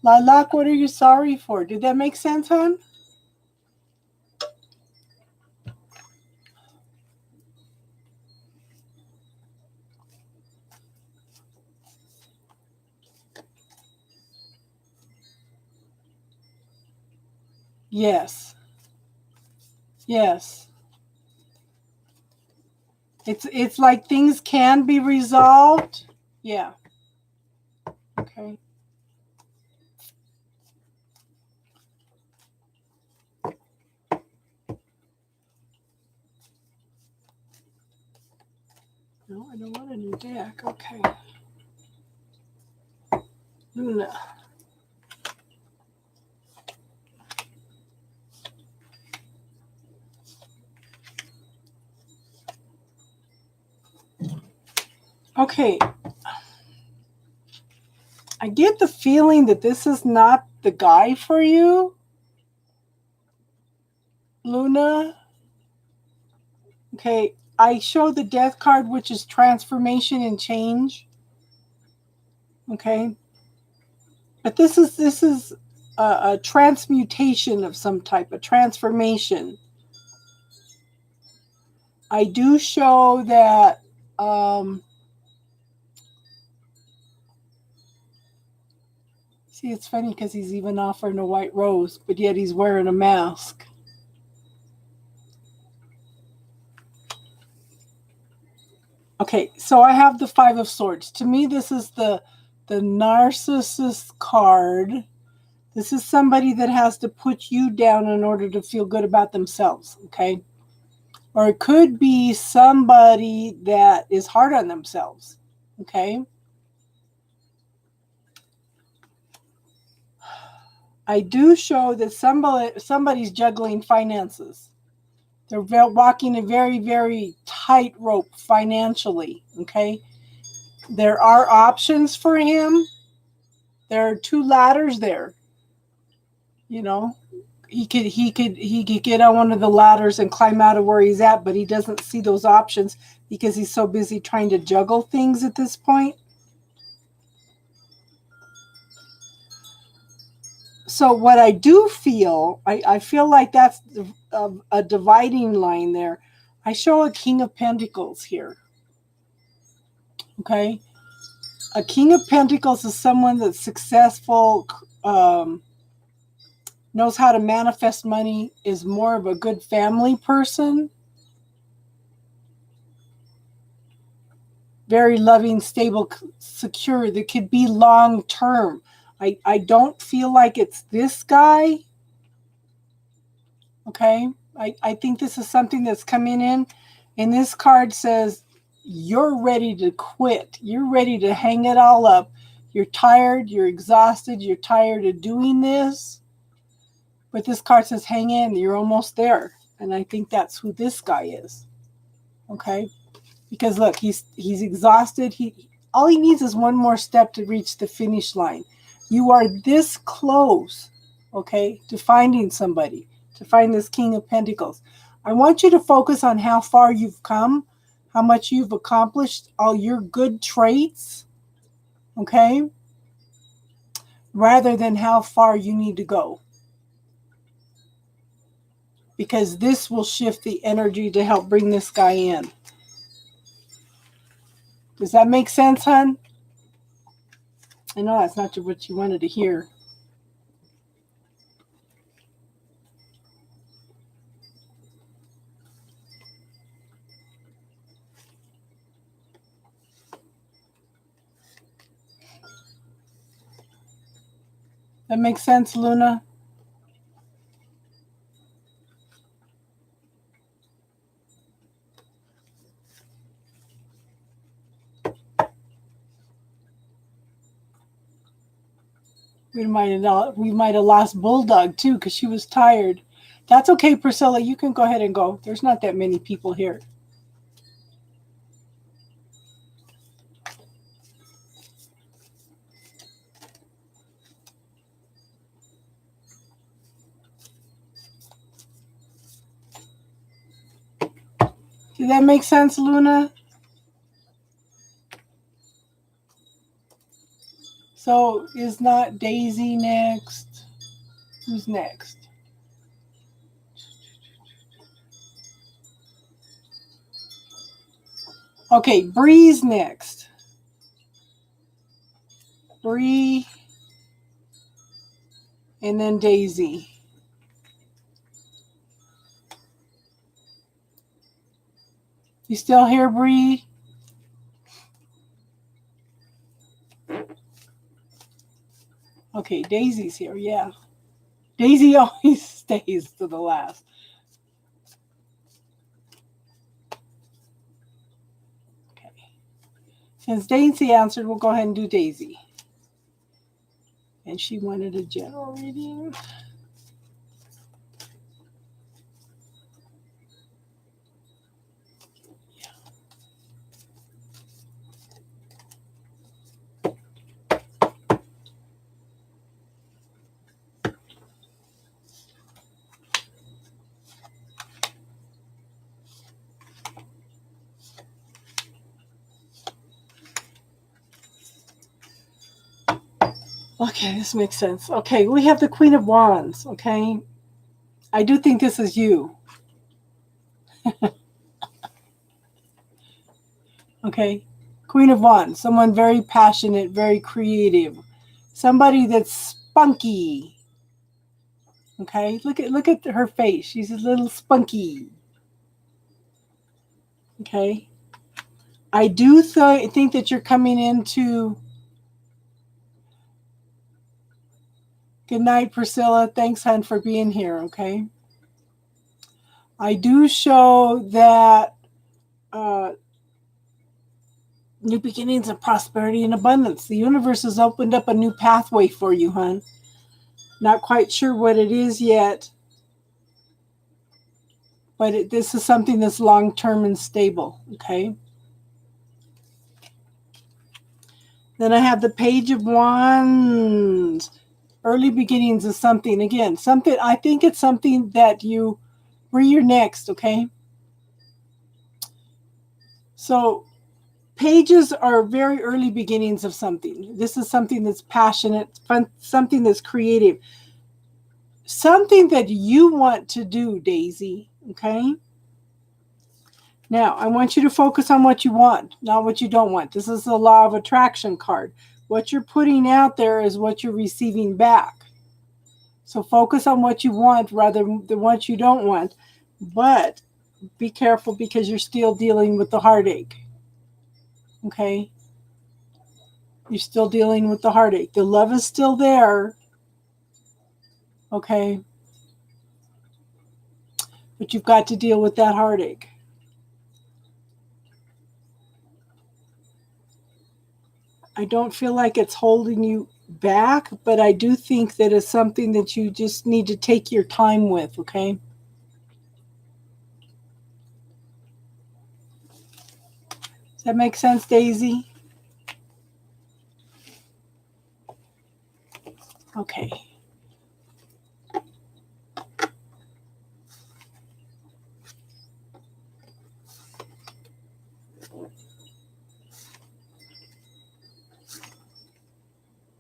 Lilac, what are you sorry for? Did that make sense, hon? Yes. Yes. It's like things can be resolved. Yeah. Okay. No, I don't want a new deck. Okay. Luna. Okay. I get the feeling that this is not the guy for you, Luna. Okay. I show the Death card, which is transformation and change. Okay, but this is a transmutation of some type, a transformation. I do show that see, it's funny because he's even offering a white rose, but yet he's wearing a mask. Okay, so I have the Five of Swords. To me, this is the narcissist card. This is somebody that has to put you down in order to feel good about themselves, okay? Or it could be somebody that is hard on themselves, okay? I do show that somebody's juggling finances. They're walking a very, very tightrope financially, okay? There are options for him. There are two ladders there. You know, he could get on one of the ladders and climb out of where he's at, but he doesn't see those options because he's so busy trying to juggle things at this point. So what I do feel, I feel like that's a dividing line there. I show a King of Pentacles here. Okay. A King of Pentacles is someone that's successful, knows how to manifest money, is more of a good family person. Very loving, stable, secure, that could be long term. I don't feel like it's this guy. Okay. I think this is something that's coming in. And this card says, you're ready to quit. You're ready to hang it all up. You're tired. You're exhausted. You're tired of doing this. But this card says, hang in. You're almost there. And I think that's who this guy is. Okay. Because look, he's exhausted. All he needs is one more step to reach the finish line. You are this close, okay, to finding somebody, to find this King of Pentacles. I want you to focus on how far you've come, how much you've accomplished, all your good traits, okay, rather than how far you need to go. Because this will shift the energy to help bring this guy in. Does that make sense, hon? I know that's not what you wanted to hear. That makes sense, Luna? We might have lost Bulldog too because she was tired. That's okay, Priscilla. You can go ahead and go. There's not that many people here. Did that make sense, Luna? So is not Daisy next? Who's next? Okay, Bree's next. Bree, and then Daisy. You still here, Bree? Okay, Daisy's here, yeah. Daisy always stays to the last. Okay. Since Daisy answered, we'll go ahead and do Daisy. And she wanted a general reading. Okay, this makes sense. Okay, we have the Queen of Wands. Okay, I do think this is you. Okay, Queen of Wands, someone very passionate, very creative, somebody that's spunky. Okay, look at her face. She's a little spunky. Okay, I do think that you're coming into. Good night, Priscilla. Thanks, hon, for being here. Okay, I do show that new beginnings of prosperity and abundance. The universe has opened up a new pathway for you, hon. Not quite sure what it is yet, but this is something that's long-term and stable, okay? Then I have the Page of Wands. Early beginnings of something. Again, something, I think it's something that where you're next, okay? So pages are very early beginnings of something. This is something that's passionate, fun, something that's creative, something that you want to do, Daisy, okay? Now, I want you to focus on what you want, not what you don't want. This is the law of attraction card. What you're putting out there is what you're receiving back. So focus on what you want rather than what you don't want. But be careful because you're still dealing with the heartache. Okay? You're still dealing with the heartache. The love is still there. Okay? But you've got to deal with that heartache. I don't feel like it's holding you back, but I do think that it's something that you just need to take your time with, okay? Does that make sense, Daisy? Okay.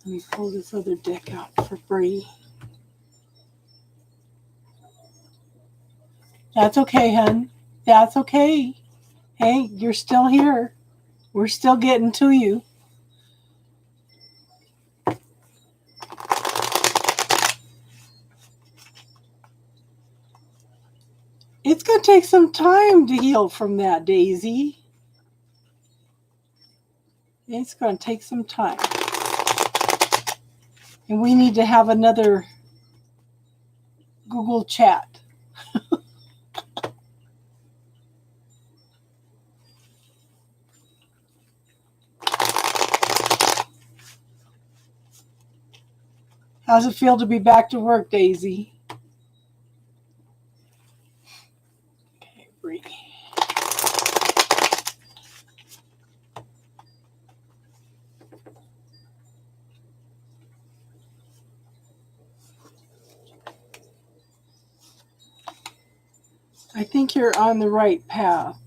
Let me pull this other deck out for Bree. That's okay, hun. That's okay. Hey, you're still here. We're still getting to you. It's going to take some time to heal from that, Daisy. It's going to take some time. And we need to have another Google chat. How's it feel to be back to work, Daisy? Okay, Bree. I think you're on the right path.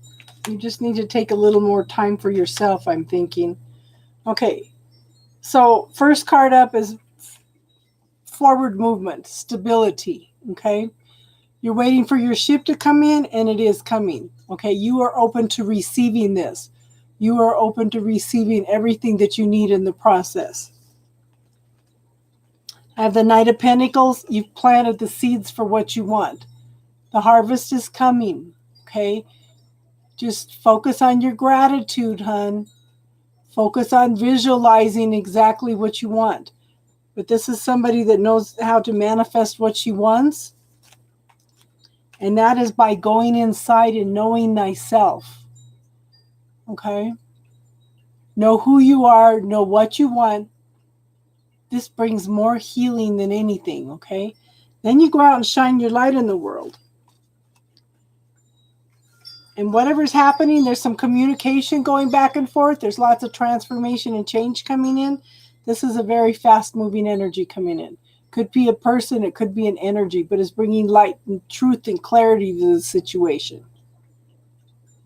You just need to take a little more time for yourself, I'm thinking. Okay, so first card up is forward movement, stability, okay? You're waiting for your ship to come in, and it is coming, okay? You are open to receiving this. You are open to receiving everything that you need in the process. I have the Knight of Pentacles. You've planted the seeds for what you want. The harvest is coming, okay? Just focus on your gratitude, hun. Focus on visualizing exactly what you want. But this is somebody that knows how to manifest what she wants. And that is by going inside and knowing thyself. Okay? Know who you are, know what you want. This brings more healing than anything, okay? Then you go out and shine your light in the world. And whatever's happening, there's some communication going back and forth. There's lots of transformation and change coming in. This is a very fast-moving energy coming in. Could be a person, it could be an energy, but it's bringing light and truth and clarity to the situation.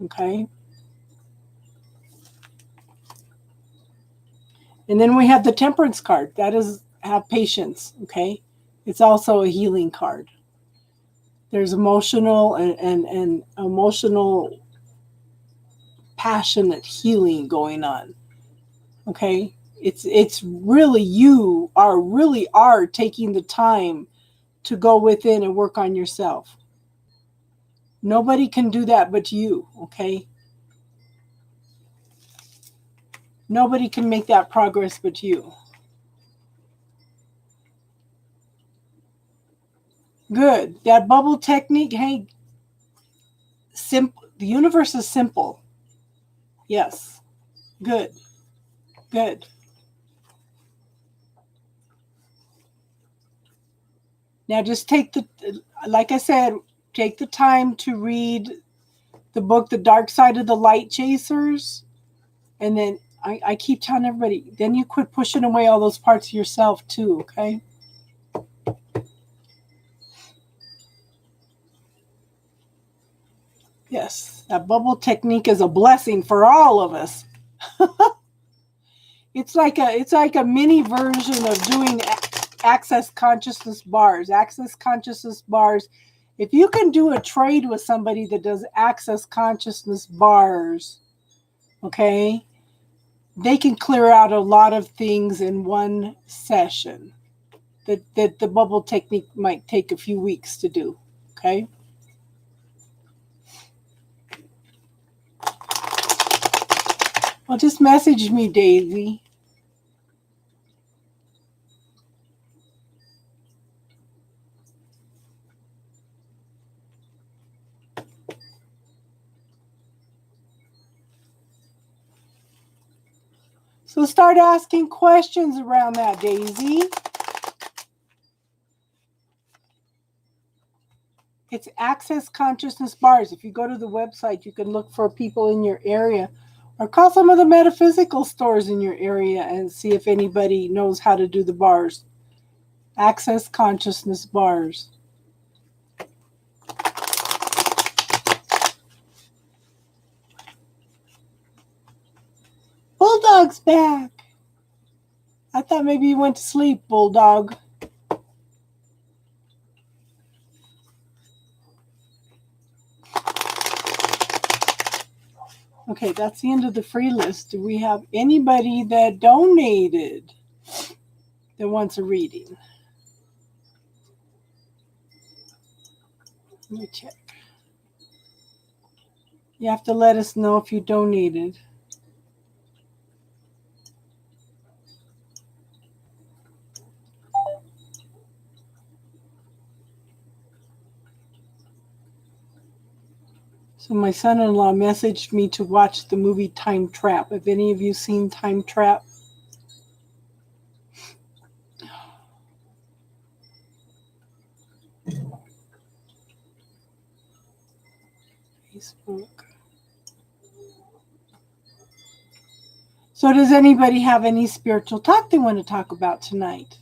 Okay? And then we have the Temperance card. That is have patience, okay? It's also a healing card. There's emotional and emotional, passionate healing going on, okay? It's really, you are taking the time to go within and work on yourself. Nobody can do that but you, okay? Nobody can make that progress but you. Good. That bubble technique, hey, simple. The universe is simple. Yes. Good. Good. Now just like I said, take the time to read the book, The Dark Side of the Light Chasers. And then I keep telling everybody, then you quit pushing away all those parts of yourself too, okay? Yes, that bubble technique is a blessing for all of us. It's like a mini version of doing access consciousness bars. Access consciousness bars. If you can do a trade with somebody that does access consciousness bars, okay, they can clear out a lot of things in one session that the bubble technique might take a few weeks to do, okay? Well, just message me, Daisy. So start asking questions around that, Daisy. It's access consciousness bars. If you go to the website, you can look for people in your area or call some of the metaphysical stores in your area and see if anybody knows how to do the bars. Access consciousness bars. Bulldog's back. I thought maybe you went to sleep, Bulldog. Okay, that's the end of the free list. Do we have anybody that donated that wants a reading? Let me check. You have to let us know if you donated. So my son-in-law messaged me to watch the movie Time Trap. Have any of you seen Time Trap? Facebook. So does anybody have any spiritual talk they want to talk about tonight?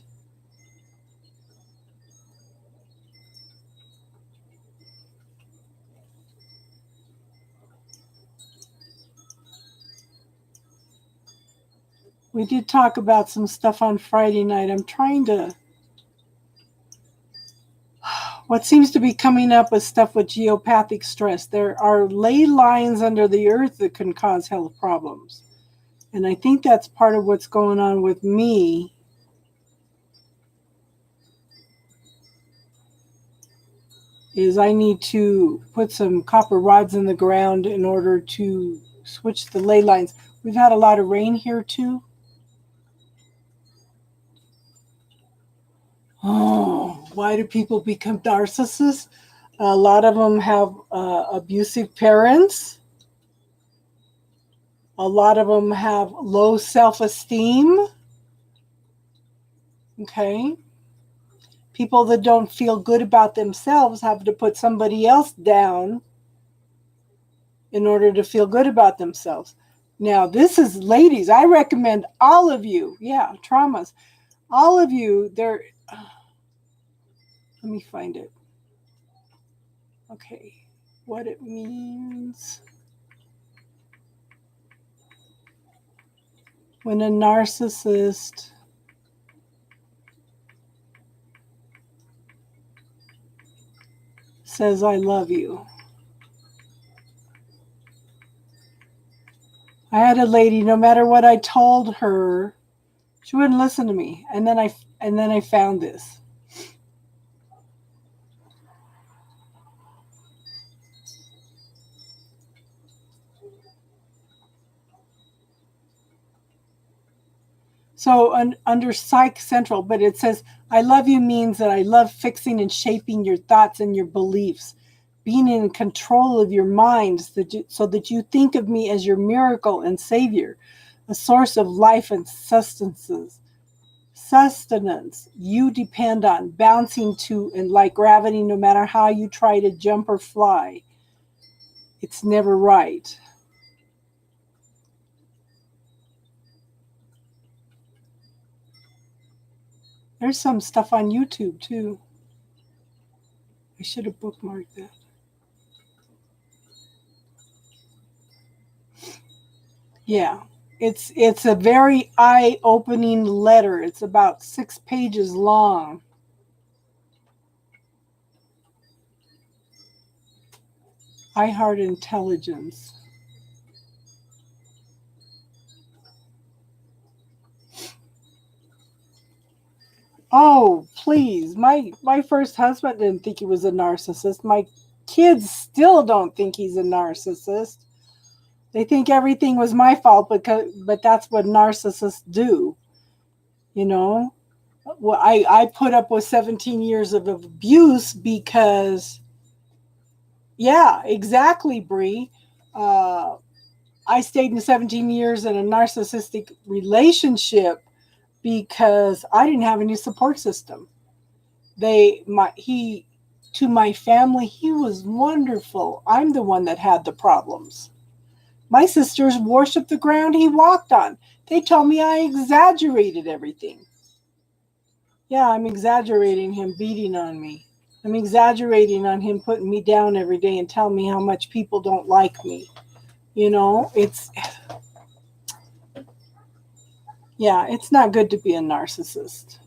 We did talk about some stuff on Friday night. I'm trying to... What seems to be coming up is stuff with geopathic stress. There are ley lines under the earth that can cause health problems. And I think that's part of what's going on with me. Is I need to put some copper rods in the ground in order to switch the ley lines. We've had a lot of rain here too. Oh, why do people become narcissists? A lot of them have abusive parents. A lot of them have low self-esteem. Okay. People that don't feel good about themselves have to put somebody else down in order to feel good about themselves. Now, this is, ladies, I recommend all of you, traumas, all of you, let me find it. Okay, what it means. When a narcissist says I love you. I had a lady, no matter what I told her, she wouldn't listen to me. And then I found this. So under Psych Central, but it says, I love you means that I love fixing and shaping your thoughts and your beliefs, being in control of your mind so that you think of me as your miracle and savior, a source of life and sustenance you depend on, bouncing to and like gravity, no matter how you try to jump or fly. It's never right. There's some stuff on YouTube too. I should have bookmarked that. Yeah. It's a very eye-opening letter. It's about 6 pages long. I Heart Intelligence. Oh, please. My first husband didn't think he was a narcissist. My kids still don't think he's a narcissist. They think everything was my fault but that's what narcissists do. You know? Well, I put up with 17 years of abuse because, yeah, exactly, Bree. I stayed in 17 years in a narcissistic relationship because I didn't have any support system. To my family, he was wonderful. I'm the one that had the problems. My sisters worshiped the ground he walked on. They told me I exaggerated everything. Yeah, I'm exaggerating him beating on me. I'm exaggerating on him putting me down every day and telling me how much people don't like me. You know, it's not good to be a narcissist.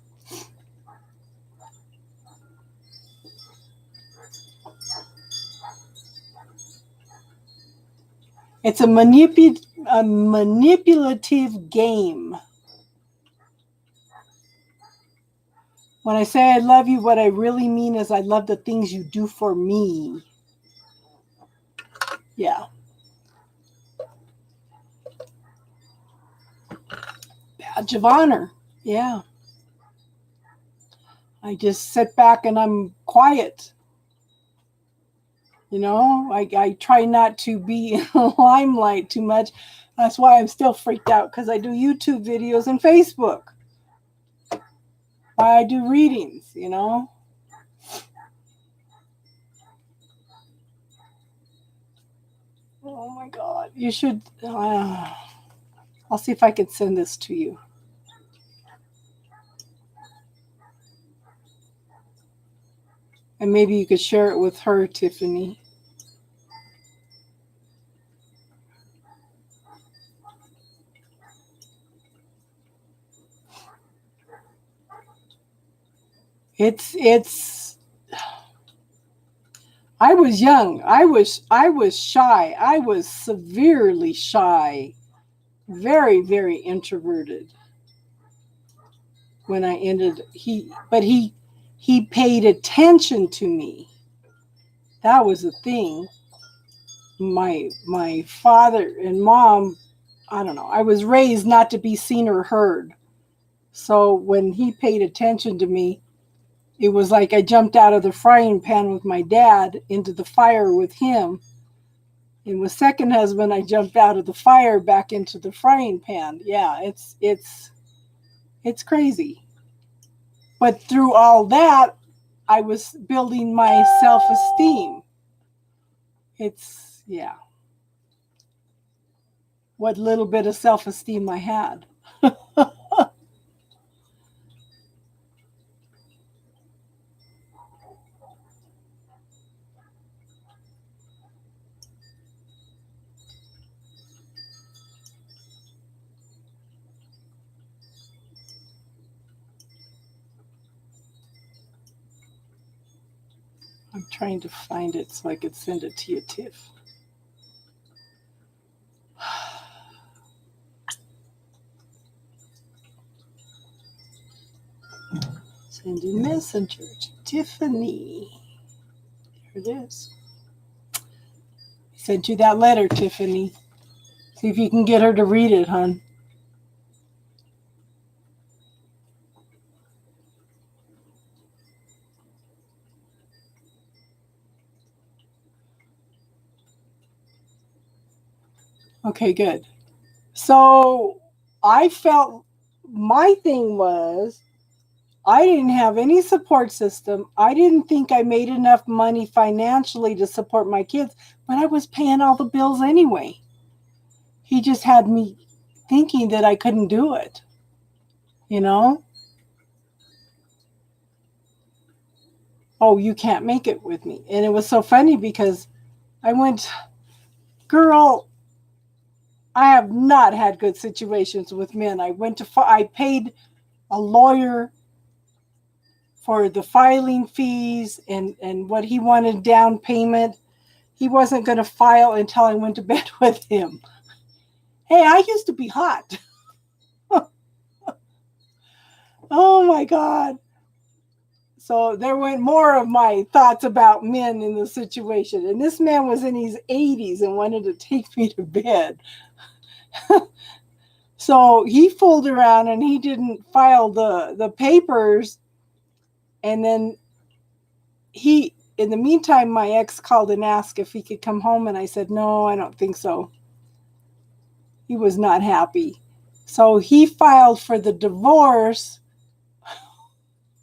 It's a manipulative game. When I say I love you, what I really mean is I love the things you do for me. Yeah. Badge of honor. Yeah. I just sit back and I'm quiet. You know, I try not to be in the limelight too much. That's why I'm still freaked out because I do YouTube videos and Facebook. Why I do readings, you know. Oh my God. You should. I'll see if I can send this to you. And maybe you could share it with her, Tiffany. It's I was young. I was shy. I was severely shy. Very, very introverted when I ended he paid attention to me. That was the thing. My father and mom, I don't know. I was raised not to be seen or heard. So when he paid attention to me, it was like I jumped out of the frying pan with my dad into the fire with him. And with second husband, I jumped out of the fire back into the frying pan. Yeah, it's crazy. But through all that, I was building my self-esteem. Yeah, what little bit of self-esteem I had. I'm trying to find it so I could send it to you, Tiff. Sending messenger to Tiffany. There it is. I sent you that letter, Tiffany. See if you can get her to read it, hon. Okay, good. So I felt my thing was I didn't have any support system. I didn't think I made enough money financially to support my kids, but I was paying all the bills anyway. He just had me thinking that I couldn't do it, you know? Oh, you can't make it with me. And it was so funny because I went, girl, I have not had good situations with men. I paid a lawyer for the filing fees and what he wanted down payment. He wasn't going to file until I went to bed with him. Hey, I used to be hot. Oh my God. So there went more of my thoughts about men in the situation. And this man was in his 80s and wanted to take me to bed. So he fooled around and he didn't file the papers. And then in the meantime, my ex called and asked if he could come home. And I said, no, I don't think so. He was not happy. So he filed for the divorce.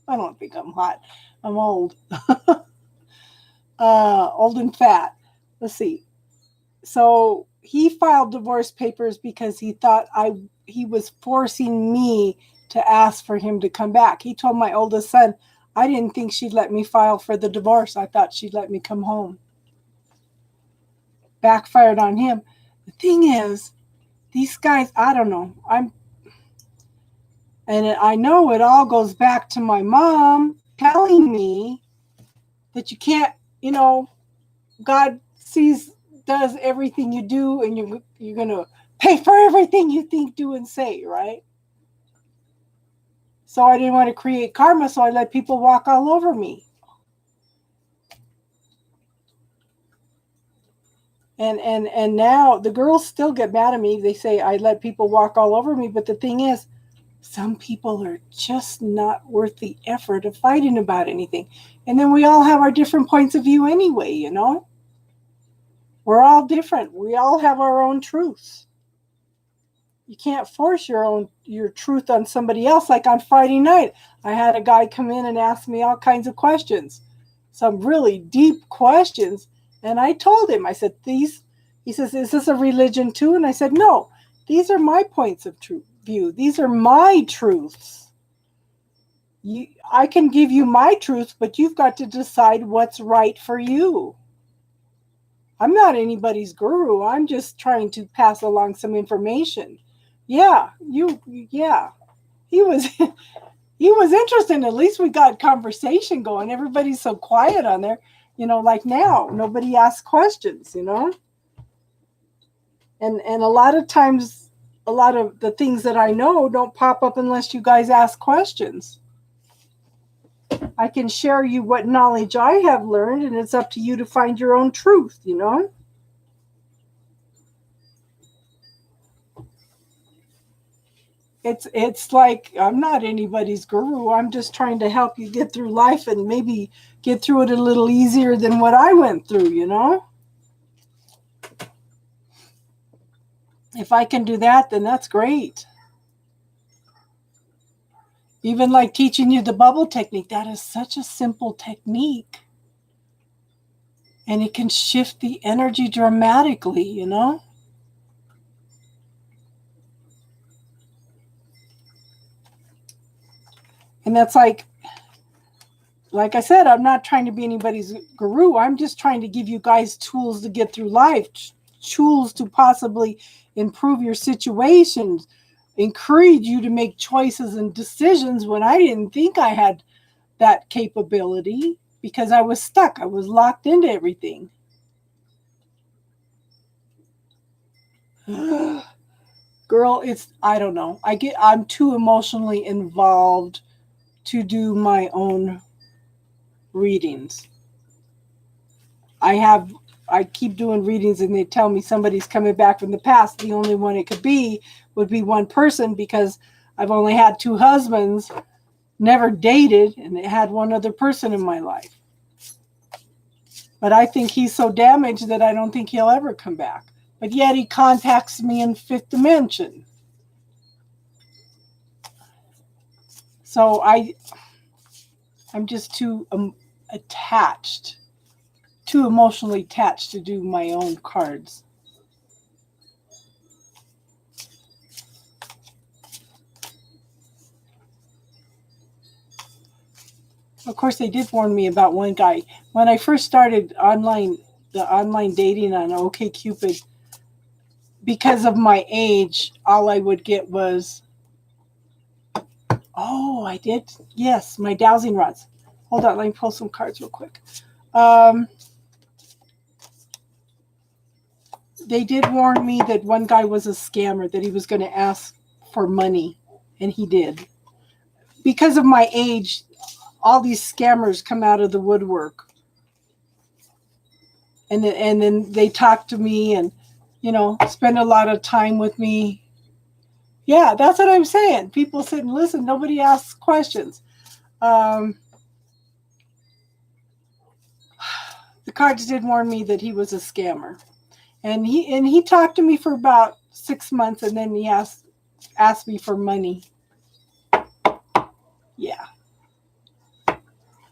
I don't think I'm hot. I'm old. Old and fat. Let's see. So he filed divorce papers because he thought he was forcing me to ask for him to come back. He told my oldest son, I didn't think she'd let me file for the divorce. I thought she'd let me come home. Backfired on him. The thing is, these guys, I don't know. And I know it all goes back to my mom telling me that you can't, God does everything you do, and you're going to pay for everything you think, do, and say, right? So I didn't want to create karma, so I let people walk all over me. And now the girls still get mad at me. They say I let people walk all over me, but the thing is, some people are just not worth the effort of fighting about anything. And then we all have our different points of view anyway, We're all different. We all have our own truths. You can't force your truth on somebody else. Like on Friday night, I had a guy come in and ask me all kinds of questions, some really deep questions. And I told him, I said, he says, is this a religion too? And I said, no, these are my points of view. These are my truths. I can give you my truth, but you've got to decide what's right for you. I'm not anybody's guru. I'm just trying to pass along some information. Yeah. He was interesting. At least we got conversation going. Everybody's so quiet on there, like now, nobody asks questions, And a lot of times, a lot of the things that I know don't pop up unless you guys ask questions. I can share you what knowledge I have learned, and it's up to you to find your own truth, It's like I'm not anybody's guru. I'm just trying to help you get through life and maybe get through it a little easier than what I went through, If I can do that, then that's great. Even like teaching you the bubble technique, that is such a simple technique. And it can shift the energy dramatically, And that's like I said, I'm not trying to be anybody's guru. I'm just trying to give you guys tools to get through life, tools to possibly improve your situations, encourage you to make choices and decisions when I didn't think I had that capability. because I was stuck. I was locked into everything. Girl, I don't know. I'm too emotionally involved to do my own readings. I keep doing readings and they tell me somebody's coming back from the past. The only one it could be would be one person, because I've only had 2 husbands, never dated, and it had one other person in my life. But I think he's so damaged that I don't think he'll ever come back. But yet he contacts me in 5th dimension. So I'm just too attached, too emotionally attached to do my own cards. Of course, they did warn me about one guy. When I first started the online dating on OkCupid, because of my age, all I would get was, I did? Yes, my dowsing rods. Hold on, let me pull some cards real quick. They did warn me that one guy was a scammer, that he was going to ask for money, and he did. Because of my age, all these scammers come out of the woodwork. And then they talk to me and, spend a lot of time with me. Yeah, that's what I'm saying. People sit and listen. Nobody asks questions. The cards did warn me that he was a scammer. And he talked to me for about 6 months, and then he asked me for money. Yeah.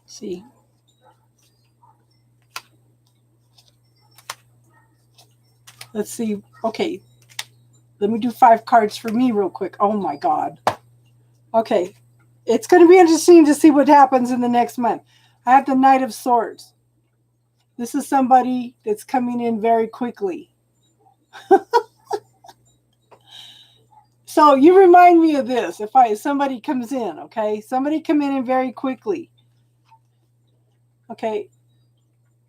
See. Let's see. Okay. Let me do 5 cards for me real quick. Oh my God. Okay. It's going to be interesting to see what happens in the next month. I have the Knight of Swords. This is somebody that's coming in very quickly. So you remind me of this. If somebody comes in, okay? Somebody come in very quickly. Okay.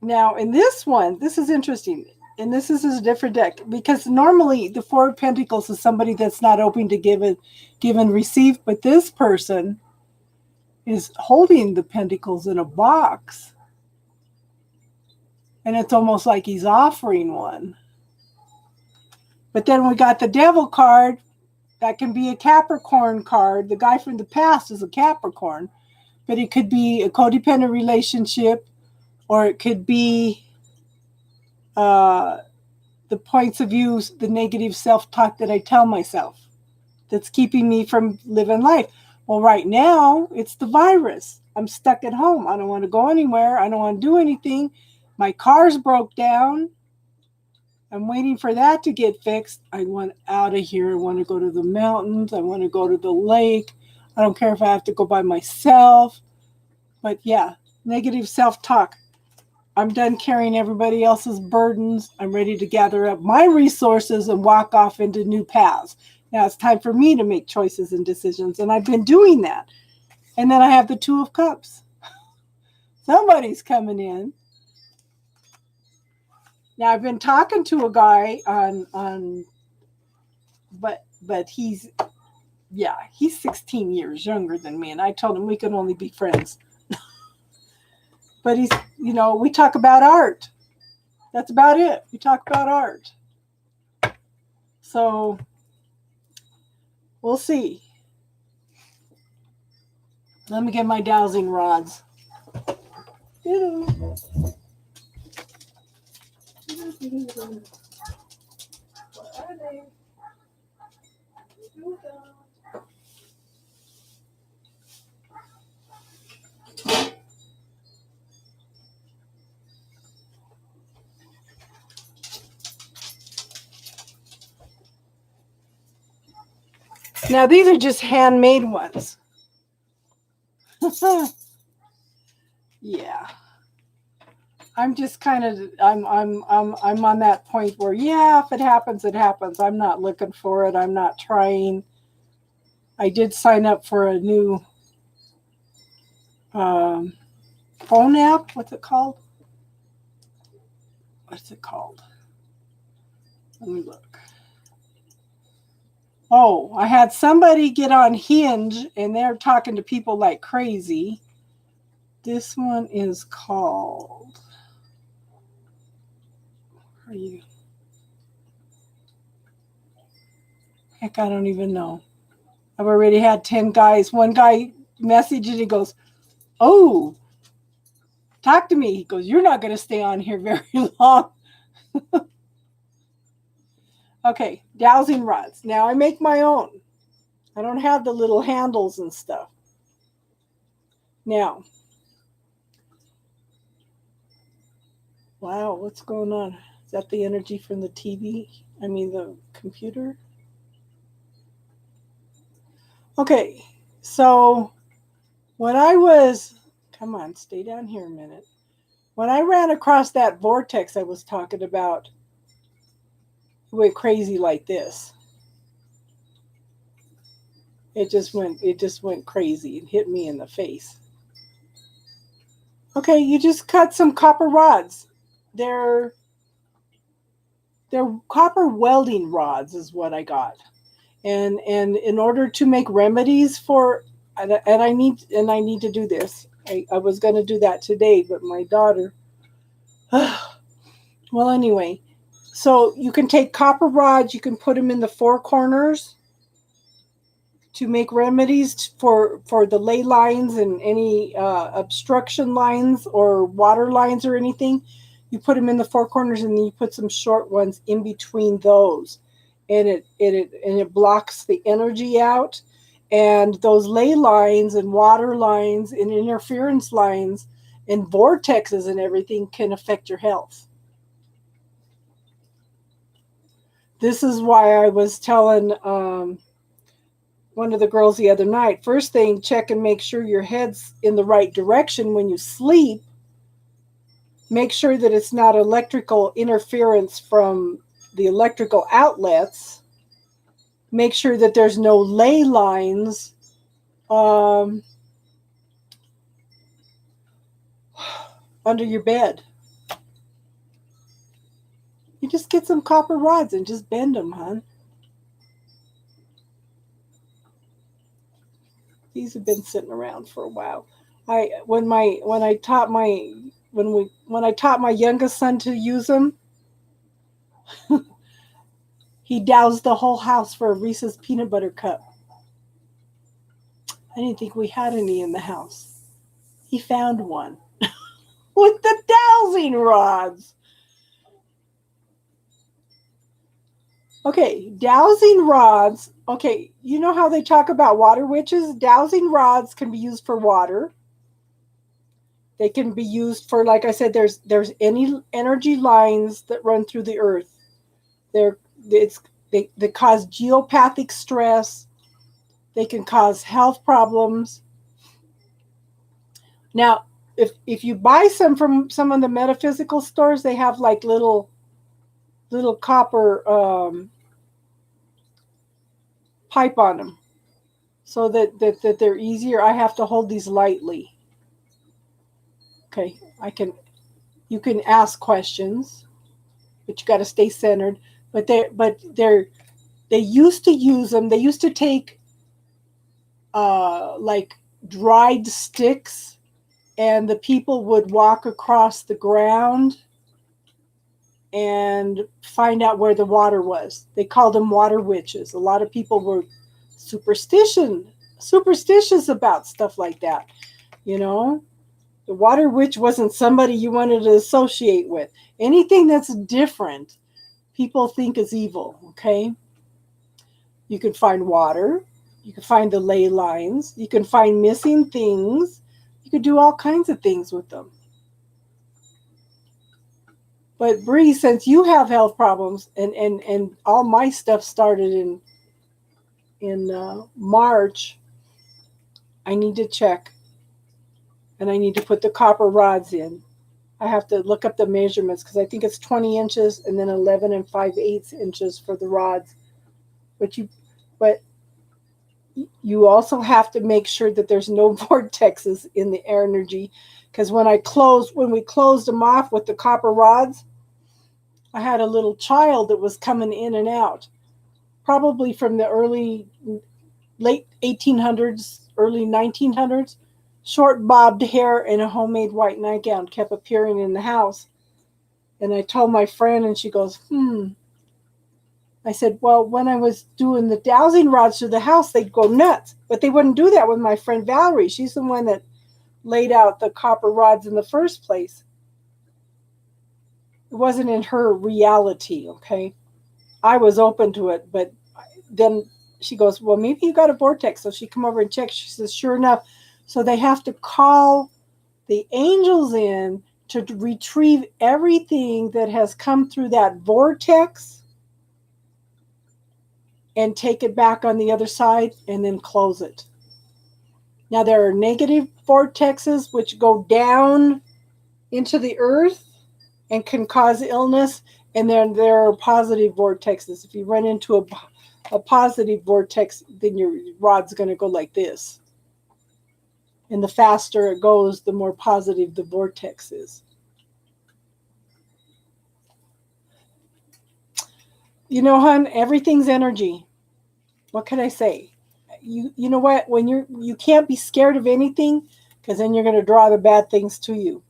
Now, in this one, this is interesting. And this is a different deck, because normally the 4 of Pentacles is somebody that's not open to give and receive, but this person is holding the Pentacles in a box. And it's almost like he's offering one. But then we got the Devil card. That can be a Capricorn card. The guy from the past is a Capricorn. But it could be a codependent relationship, or it could be the points of view, the negative self-talk that I tell myself that's keeping me from living life. Well, right now, it's the virus. I'm stuck at home. I don't want to go anywhere. I don't want to do anything. My car's broke down. I'm waiting for that to get fixed. I want out of here. I want to go to the mountains. I want to go to the lake. I don't care if I have to go by myself. But yeah, negative self-talk. I'm done carrying everybody else's burdens. I'm ready to gather up my resources and walk off into new paths. Now it's time for me to make choices and decisions, and I've been doing that. And then I have the 2 of Cups. Somebody's coming in. Now I've been talking to a guy but he's 16 years younger than me, and I told him we could only be friends. But he's, we talk about art. That's about it. We talk about art. So we'll see. Let me get my dowsing rods. What are they? Now these are just handmade ones. Yeah. I'm just kind of I'm on that point where, yeah, if it happens, it happens. I'm not looking for it. I'm not trying. I did sign up for a new phone app. What's it called? What's it called? Let me look. Oh, I had somebody get on Hinge and they're talking to people like crazy. This one is called. Where are you? Heck, I don't even know. I've already had 10 guys. One guy messaged and he goes, "Oh, talk to me." He goes, "You're not going to stay on here very long." Okay, dowsing rods. Now I make my own. I don't have the little handles and stuff. Now, wow, what's going on? Is that the energy from the TV? I mean, the computer? Okay, so when I was, come on, stay down here a minute. When I ran across that vortex I was talking about, it went crazy like this. It just went crazy. It hit me in the face. Okay, you just cut some copper rods. They're copper welding rods is what I got. And in order to make remedies for, and I need to do this. I was going to do that today, but my daughter. Well, anyway, so you can take copper rods, you can put them in the four corners to make remedies for the ley lines and any obstruction lines or water lines or anything. You put them in the four corners and then you put some short ones in between those, and it blocks the energy out, and those ley lines and water lines and interference lines and vortexes and everything can affect your health. This is why I was telling one of the girls the other night, first thing, check and make sure your head's in the right direction when you sleep. Make sure that it's not electrical interference from the electrical outlets. Make sure that there's no ley lines under your bed. You just get some copper rods and just bend them, hon. These have been sitting around for a while. When I taught my youngest son to use them, he doused the whole house for a Reese's peanut butter cup. I didn't think we had any in the house. He found one with the dowsing rods. Okay, dowsing rods. Okay, you know how they talk about water witches? Dowsing rods can be used for water. They can be used for, like I said, there's any energy lines that run through the earth. They cause geopathic stress. They can cause health problems. Now, if you buy some from some of the metaphysical stores, they have like little copper pipe on them, so that they're easier. I have to hold these lightly. Okay, you can ask questions, but you got to stay centered. But they used to use them. They used to take like dried sticks, and the people would walk across the ground and find out where the water was. They called them water witches. A lot of people were superstitious about stuff like that. You know, the water witch wasn't somebody you wanted to associate with. Anything that's different, people think is evil. Okay, you can find water, you can find the ley lines, you can find missing things, you could do all kinds of things with them. But Bree, since you have health problems, and all my stuff started in March, I need to check, and I need to put the copper rods in. I have to look up the measurements because I think it's 20 inches and then 11 and 5/8 inches for the rods. But you also have to make sure that there's no vortexes in the air energy, Because when we closed them off with the copper rods, I had a little child that was coming in and out, probably from the late 1800s, early 1900s, short bobbed hair and a homemade white nightgown kept appearing in the house. And I told my friend, and she goes, I said, well, when I was doing the dowsing rods through the house, they'd go nuts. But they wouldn't do that with my friend Valerie. She's the one that laid out the copper rods in the first place. It wasn't in her reality, okay? I was open to it, but then she goes, well, maybe you got a vortex. So she come over and check. She says, sure enough. So they have to call the angels in to retrieve everything that has come through that vortex and take it back on the other side and then close it. Now, there are negative vortexes which go down into the earth and can cause illness. And then there are positive vortexes. If you run into a positive vortex, then your rod's going to go like this. And the faster it goes, the more positive the vortex is. You know, hon, everything's energy. What can I say? You know what? When you can't be scared of anything, because then you're going to draw the bad things to you.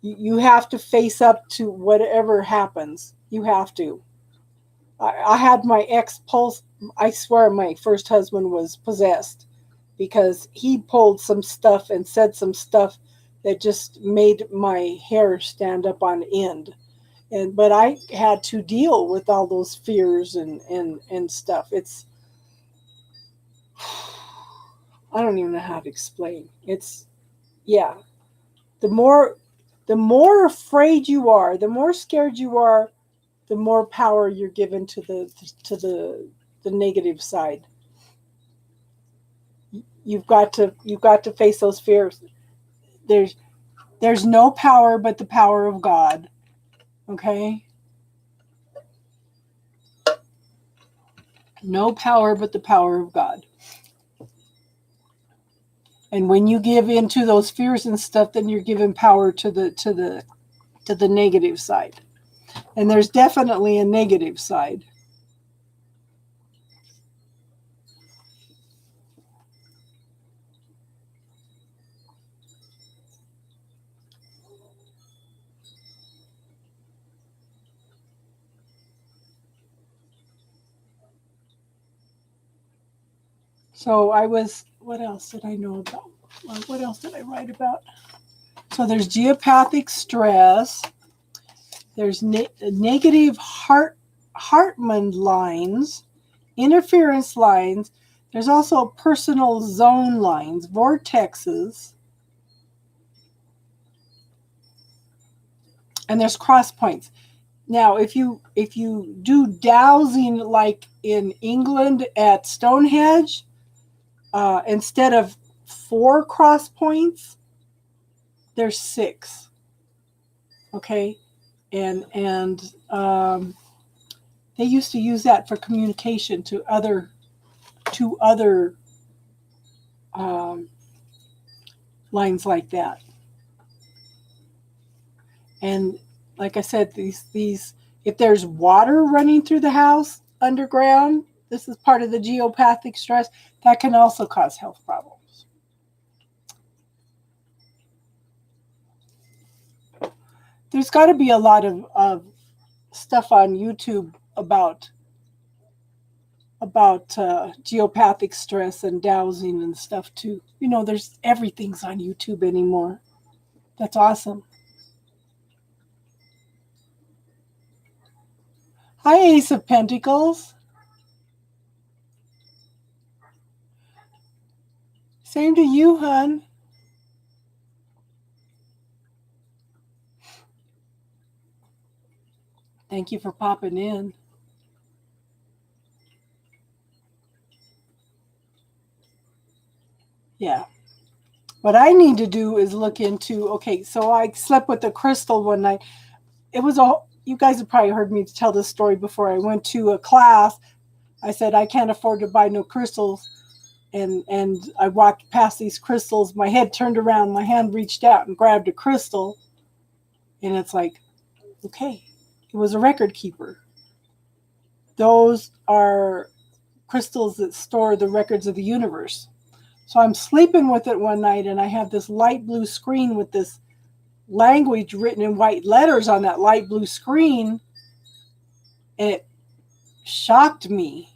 You have to face up to whatever happens. You have to. I had my ex-pulse. I swear my first husband was possessed because he pulled some stuff and said some stuff that just made my hair stand up on end. But I had to deal with all those fears and stuff. It's, I don't even know how to explain. It's, yeah. The more afraid you are, the more scared you are, the more power you're given to the negative side. You've got to face those fears. There's no power but the power of God. Okay? No power but the power of God. And when you give into those fears and stuff, then you're giving power to the negative side. And there's definitely a negative side. So what else did I know about? What else did I write about? So there's geopathic stress. There's negative Hartman lines, interference lines. There's also personal zone lines, vortexes. And there's cross points. Now, if you do dowsing like in England at Stonehenge, instead of 4 cross points, there's 6. Okay, and they used to use that for communication to other lines like that. And like I said, these if there's water running through the house underground, this is part of the geopathic stress, that can also cause health problems. There's got to be a lot of stuff on YouTube about geopathic stress and dowsing and stuff too. You know, everything's on YouTube anymore. That's awesome. Hi, Ace of Pentacles. Same to you, hun. Thank you for popping in. Yeah. What I need to do is look into, okay, so I slept with a crystal one night. It was you guys have probably heard me tell this story before. I went to a class. I said, I can't afford to buy no crystals. and I walked past these crystals. My head turned around, my hand reached out and grabbed a crystal, and it's like, okay, it was a record keeper. Those are crystals that store the records of the universe. So I'm sleeping with it one night, and I have this light blue screen with this language written in white letters on that light blue screen, and it shocked me.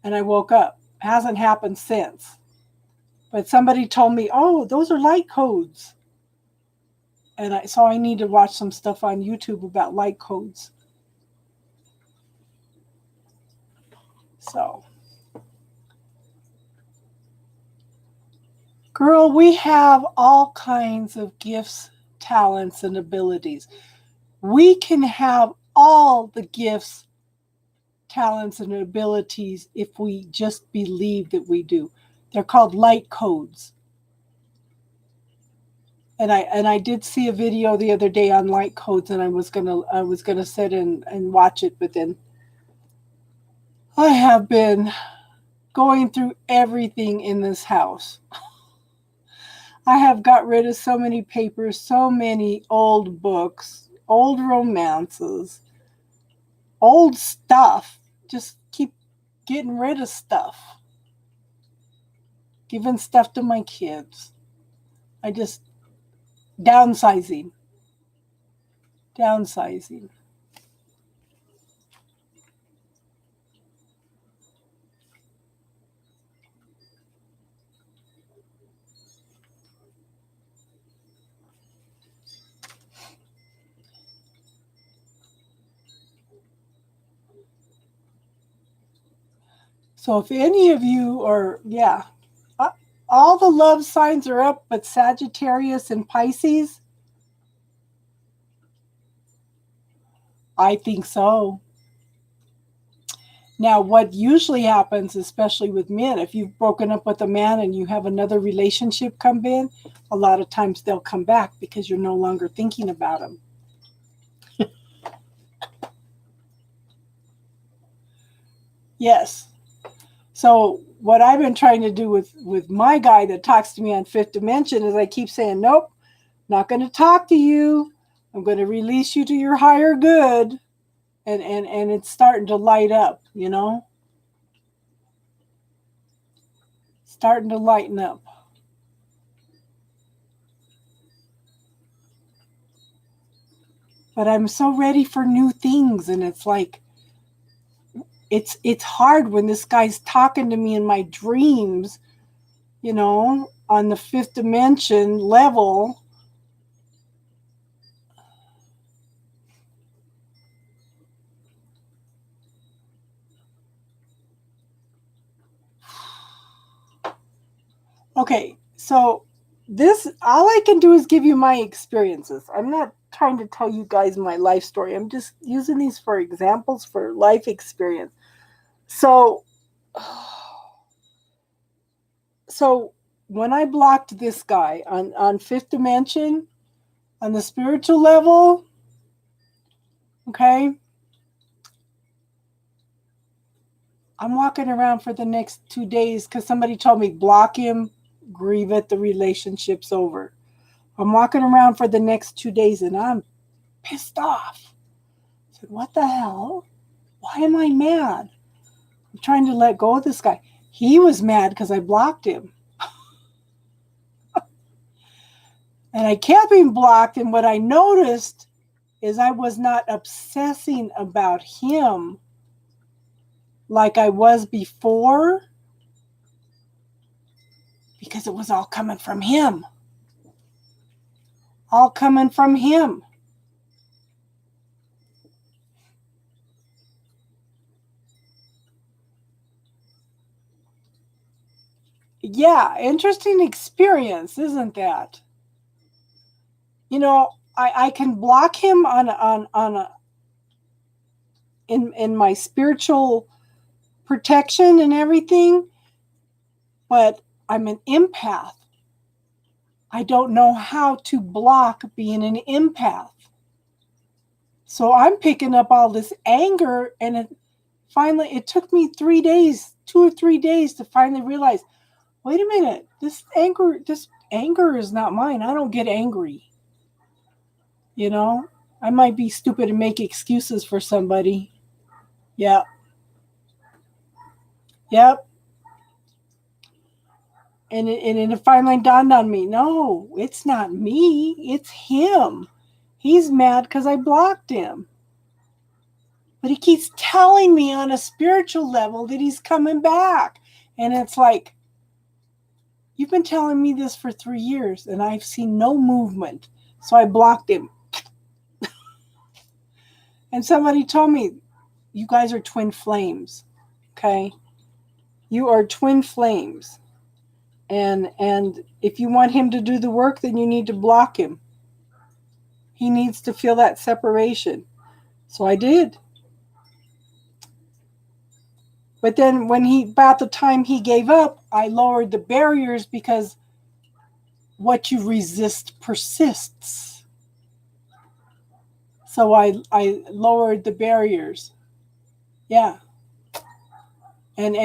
And I woke up. It hasn't happened since. But somebody told me, oh, those are light codes. And so I need to watch some stuff on YouTube about light codes. So, girl, we have all kinds of gifts, talents, and abilities. We can have all the gifts, talents, and abilities if we just believe that we do. They're called light codes. And I did see a video the other day on light codes, and I was gonna sit and watch it, but then I have been going through everything in this house. I have got rid of so many papers, so many old books, old romances, old stuff. Just keep getting rid of stuff. Giving stuff to my kids. I just downsizing. So if any of you are, all the love signs are up, but Sagittarius and Pisces, I think so. Now, what usually happens, especially with men, if you've broken up with a man and you have another relationship come in, a lot of times they'll come back because you're no longer thinking about them. Yes. So what I've been trying to do with my guy that talks to me on Fifth Dimension is I keep saying, nope, not going to talk to you. I'm going to release you to your higher good. And it's starting to light up, starting to lighten up. But I'm so ready for new things, and it's like it's hard when this guy's talking to me in my dreams, on the fifth dimension level. Okay, so this, all I can do is give you my experiences. I'm not trying to tell you guys my life story. I'm just using these for examples for life experience. So when I blocked this guy on fifth dimension, on the spiritual level, okay, I'm walking around for the next 2 days because somebody told me block him, grieve it, the relationship's over. I'm walking around for the next 2 days and I'm pissed off. I said, what the hell? Why am I mad? I'm trying to let go of this guy. He was mad because I blocked him. And I kept him blocked, and what I noticed is I was not obsessing about him like I was before, because it was all coming from him. All coming from him. Yeah, interesting experience, isn't that? I can block him in my spiritual protection and everything, but I'm an empath. I don't know how to block being an empath. So I'm picking up all this anger, and it finally, it took me 3 days, 2 or 3 days to finally realize, wait a minute, this anger is not mine. I don't get angry. You know, I might be stupid and make excuses for somebody. Yeah. Yep. And it finally dawned on me, no, it's not me. It's him. He's mad because I blocked him. But he keeps telling me on a spiritual level that he's coming back. And it's like, you've been telling me this for 3 years and I've seen no movement. So I blocked him. And somebody told me, you guys are twin flames. Okay? You are twin flames. And if you want him to do the work, then you need to block him. He needs to feel that separation. So I did. But then about the time he gave up, I lowered the barriers because what you resist persists. So I lowered the barriers. Yeah. And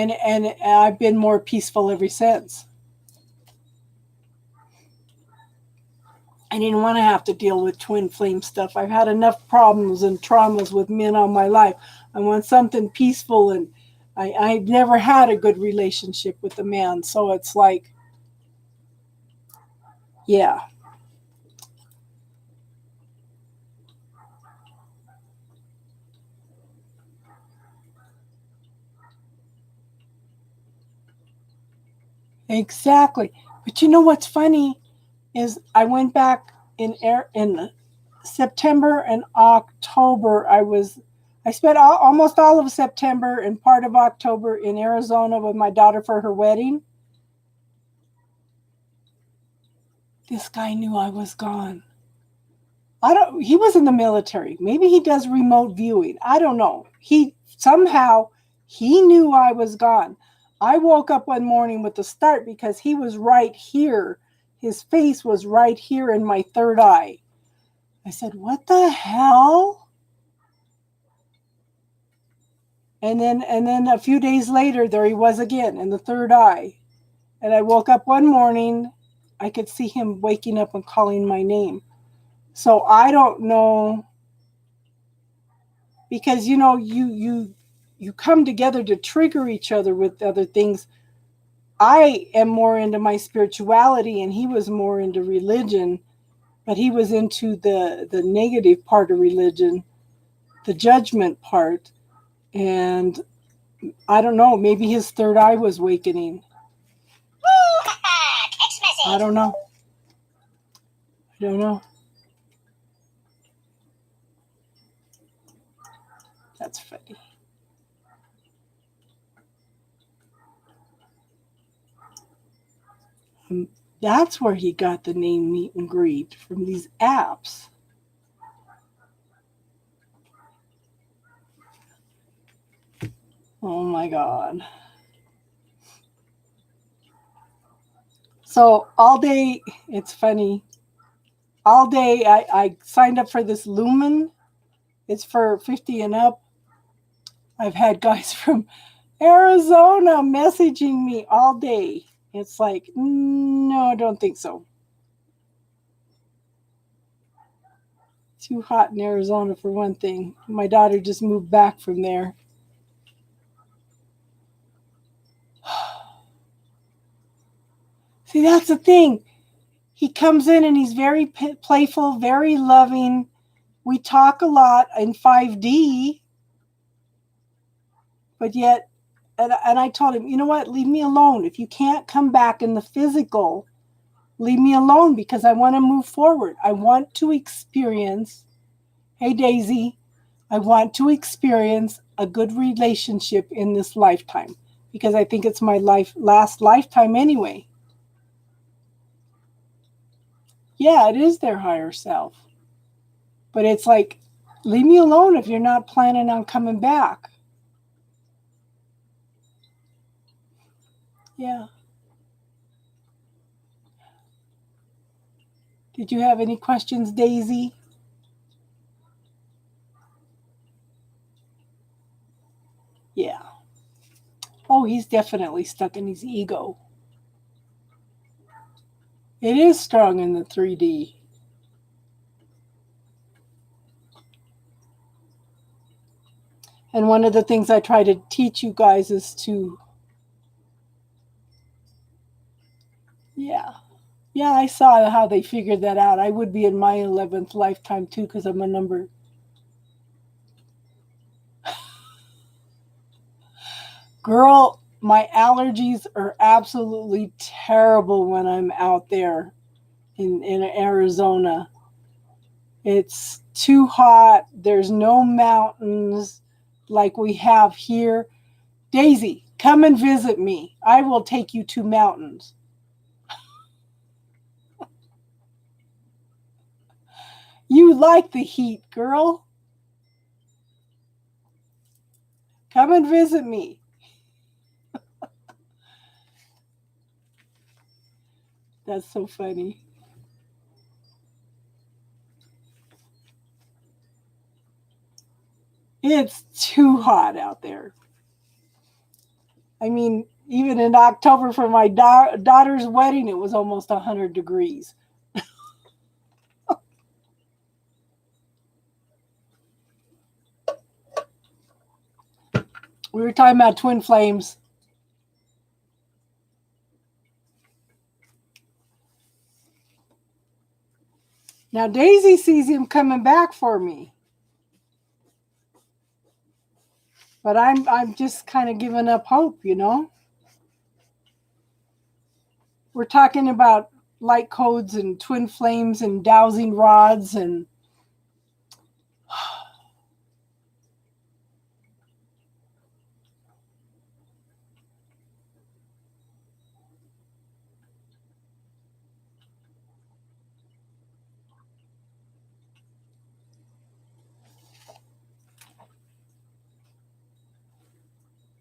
I've been more peaceful ever since. I didn't want to have to deal with twin flame stuff. I've had enough problems and traumas with men all my life. I want something peaceful, and I've never had a good relationship with a man. So it's like, yeah. Exactly. But you know what's funny is I went back in September and October. I spent almost all of September and part of October in Arizona with my daughter for her wedding. This guy knew I was gone. He was in the military. Maybe he does remote viewing. I don't know. Somehow he knew I was gone. I woke up one morning with the start because he was right here. His face was right here in my third eye. I said, what the hell? And then a few days later, there he was again in the third eye. And I woke up one morning, I could see him waking up and calling my name. So I don't know, because you come together to trigger each other with other things. I am more into my spirituality and he was more into religion, but he was into the negative part of religion, the judgment part. And I don't know, maybe his third eye was awakening. I don't know. That's funny. That's where he got the name Meet and Greet, from these apps. Oh my God. So all day, it's funny. All day I signed up for this Lumen. It's for 50 and up. I've had guys from Arizona messaging me all day. It's like, no, I don't think so. Too hot in Arizona for one thing. My daughter just moved back from there. See, that's the thing. He comes in and he's very playful, very loving. We talk a lot in 5D, but yet, and I told him, you know what, leave me alone. If you can't come back in the physical, leave me alone, because I want to move forward. I want to experience, hey Daisy, I want to experience a good relationship in this lifetime, because I think it's my last lifetime anyway. Yeah, it is their higher self. But it's like, leave me alone if you're not planning on coming back. Yeah. Did you have any questions, Daisy? Yeah. he's definitely stuck in his ego. It is strong in the 3D. And one of the things I try to teach you guys is to, yeah. Yeah, I saw how they figured that out. I would be in my 11th lifetime too because I'm a number. Girl, my allergies are absolutely terrible when I'm out there in Arizona. It's too hot. There's no mountains like we have here. Daisy, come and visit me. I will take you to mountains. You like the heat, girl. Come and visit me. That's so funny. It's too hot out there. I mean, even in October for my daughter's wedding, it was almost 100 degrees. We were talking about twin flames. Now Daisy sees him coming back for me. But I'm just kind of giving up hope, you know? We're talking about light codes and twin flames and dowsing rods and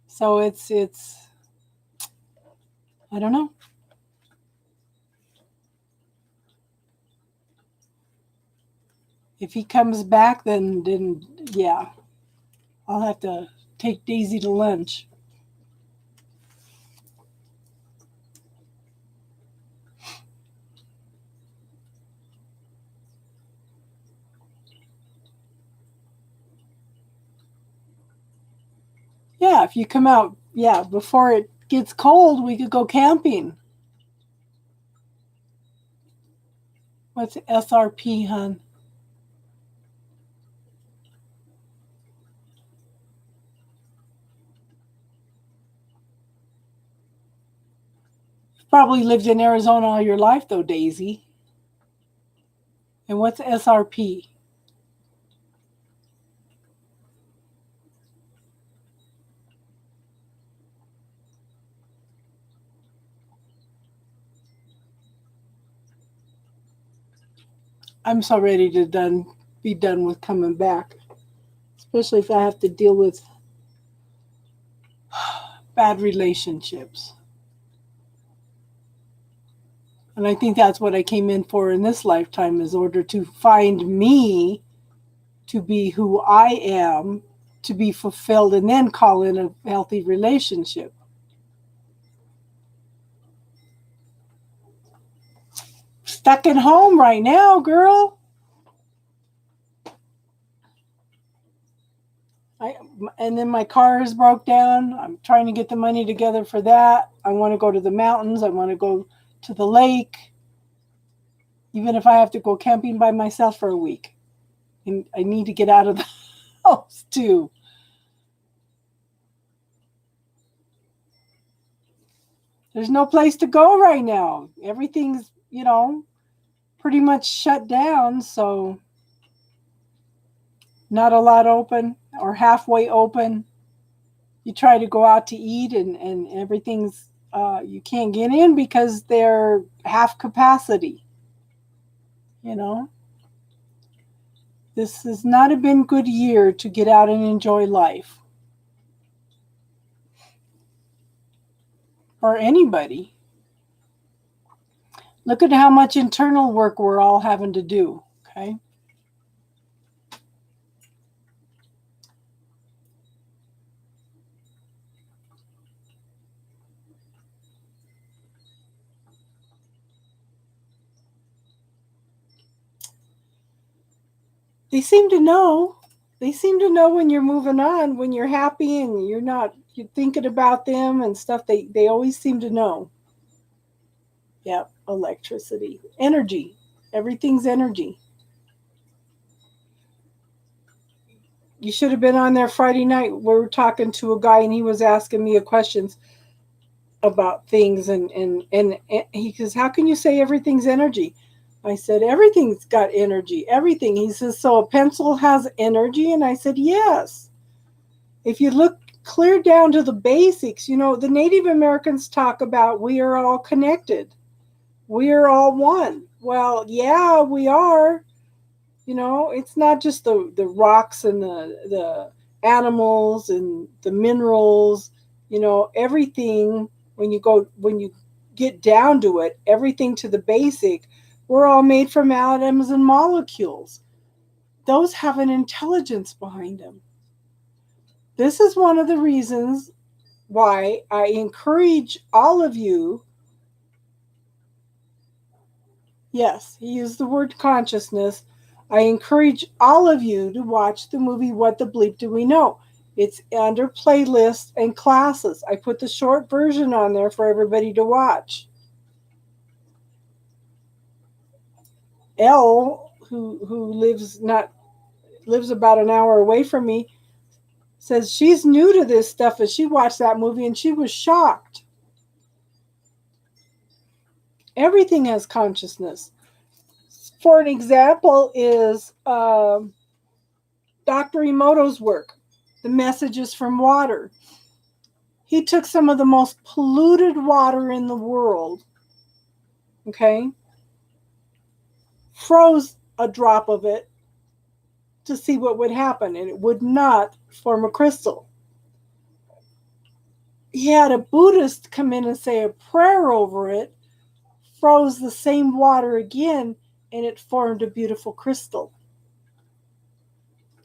so it's I don't know. If he comes back then yeah, I'll have to take Daisy to lunch. Yeah, if you come out, yeah, before it gets cold, we could go camping. What's SRP, hon? You've probably lived in Arizona all your life, though, Daisy. And what's SRP? I'm so ready to be done with coming back, especially if I have to deal with bad relationships. And I think that's what I came in for in this lifetime, is order to find me, to be who I am, to be fulfilled, and then call in a healthy relationship. Stuck at home right now, girl. I, and then my car is broke down. I'm trying to get the money together for that. I want to go to the mountains. I want to go to the lake, even if I have to go camping by myself for a week. And I need to get out of the house too. There's no place to go right now. Everything's, pretty much shut down. So not a lot open or halfway open. You try to go out to eat and everything's, you can't get in because they're half capacity. You know, this has not been a good year to get out and enjoy life for anybody. Look at how much internal work we're all having to do. Okay. They seem to know. They seem to know when you're moving on, when you're happy and you're thinking about them and stuff. They always seem to know. Yep, electricity, energy. Everything's energy. You should have been on there Friday night. We were talking to a guy and he was asking me questions about things and he says, how can you say everything's energy? I said, everything's got energy. Everything. He says, so a pencil has energy? And I said, yes. If you look clear down to the basics, the Native Americans talk about we are all connected. We are all one. Well, yeah, we are. It's not just the rocks and the animals and the minerals, everything when you get down to it, everything to the basic, we're all made from atoms and molecules. Those have an intelligence behind them. This is one of the reasons why I encourage all of you. Yes, he used the word consciousness. I encourage all of you to watch the movie What the Bleep Do We Know? It's under playlists and classes. I put the short version on there for everybody to watch. Elle, who lives about an hour away from me, says she's new to this stuff and she watched that movie and she was shocked. Everything has consciousness. For an example is Dr. Emoto's work, The Messages from Water. He took some of the most polluted water in the world, okay, froze a drop of it to see what would happen, and it would not form a crystal. He had a Buddhist come in and say a prayer over it, froze the same water again, and it formed a beautiful crystal.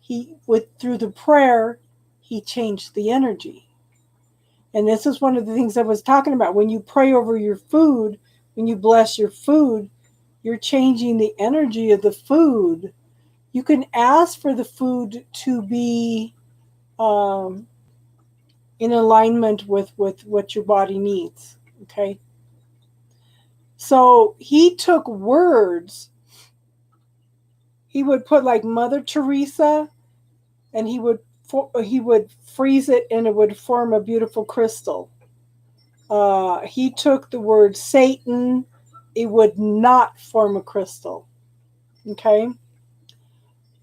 Through the prayer, he changed the energy. And this is one of the things I was talking about. When you pray over your food, when you bless your food, you're changing the energy of the food. You can ask for the food to be in alignment with what your body needs. Okay. So he took words. He would put like Mother Teresa, and he would freeze it, and it would form a beautiful crystal. He took the word Satan. It would not form a crystal. Okay.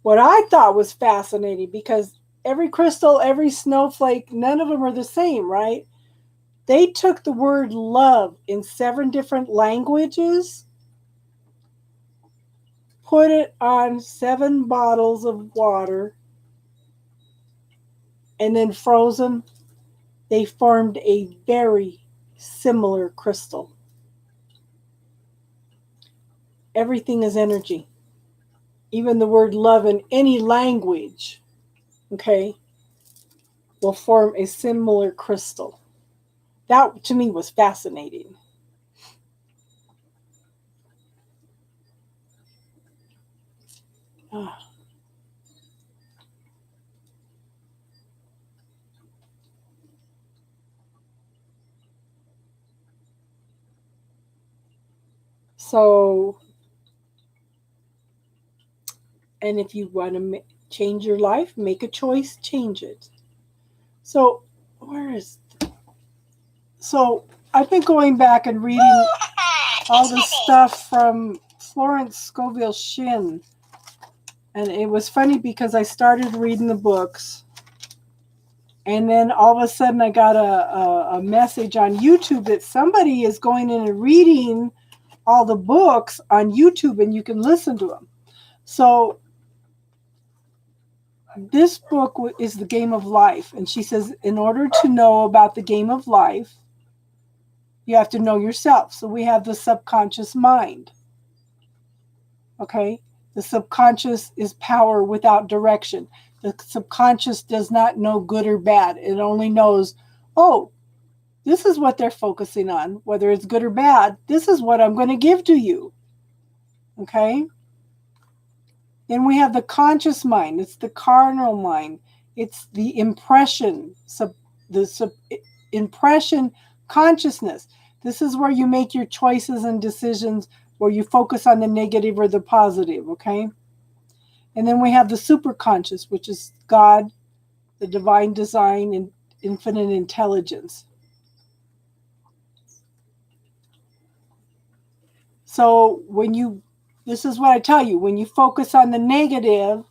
What I thought was fascinating, because every crystal, every snowflake, none of them are the same, right? They took the word love in 7 different languages, put it on 7 bottles of water, and then froze them. They formed a very similar crystal. Everything is energy. Even the word love in any language, okay, will form a similar crystal. That to me was fascinating. So, and if you want to change your life, make a choice, change it. So, so I've been going back and reading all the stuff from Florence Scovel Shinn. And it was funny because I started reading the books, and then all of a sudden I got a message on YouTube that somebody is going in and reading all the books on YouTube, and you can listen to them. So this book is The Game of Life. And she says, in order to know about the game of life, you have to know yourself. So we have the subconscious mind. Okay? The subconscious is power without direction. The subconscious does not know good or bad. It only knows, oh, this is what they're focusing on. Whether it's good or bad, this is what I'm going to give to you. Okay? Then we have the conscious mind. It's the carnal mind. It's the impression, impression consciousness. This is where you make your choices and decisions, where you focus on the negative or the positive, okay? And then we have the superconscious, which is God, the divine design, and infinite intelligence. So this is what I tell you, when you focus on the negative,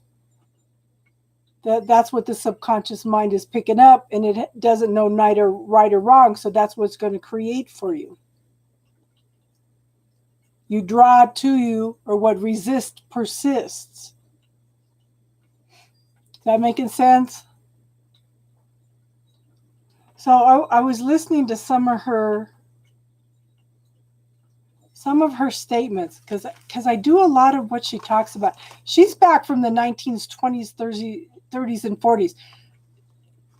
that's what the subconscious mind is picking up, and it doesn't know neither right or wrong, so that's what's going to create for you. You draw to you, or what resists persists. Is that making sense? So I was listening to some of her statements, because I do a lot of what she talks about. She's back from the 1920s, 30s, and 40s.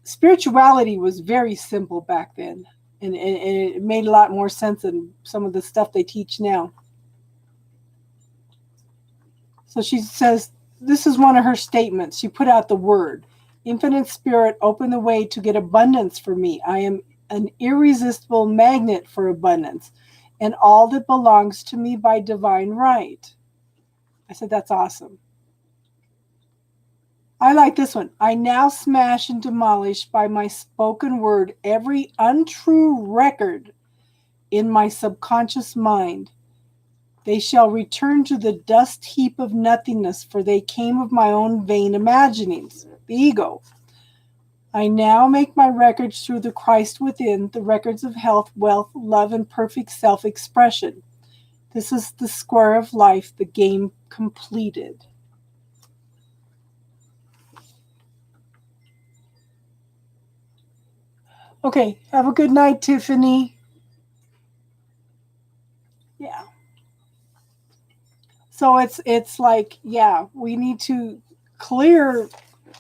Spirituality was very simple back then, and it made a lot more sense than some of the stuff they teach now. So she says, this is one of her statements. She put out the word, Infinite Spirit, open the way to get abundance for me. I am an irresistible magnet for abundance and all that belongs to me by divine right. I said, that's awesome. I like this one. I now smash and demolish by my spoken word every untrue record in my subconscious mind. They shall return to the dust heap of nothingness, for they came of my own vain imaginings, the ego. I now make my records through the Christ within, the records of health, wealth, love, and perfect self-expression. This is the square of life, the game completed. Okay, have a good night, Tiffany. Yeah. So it's like, yeah, we need to clear.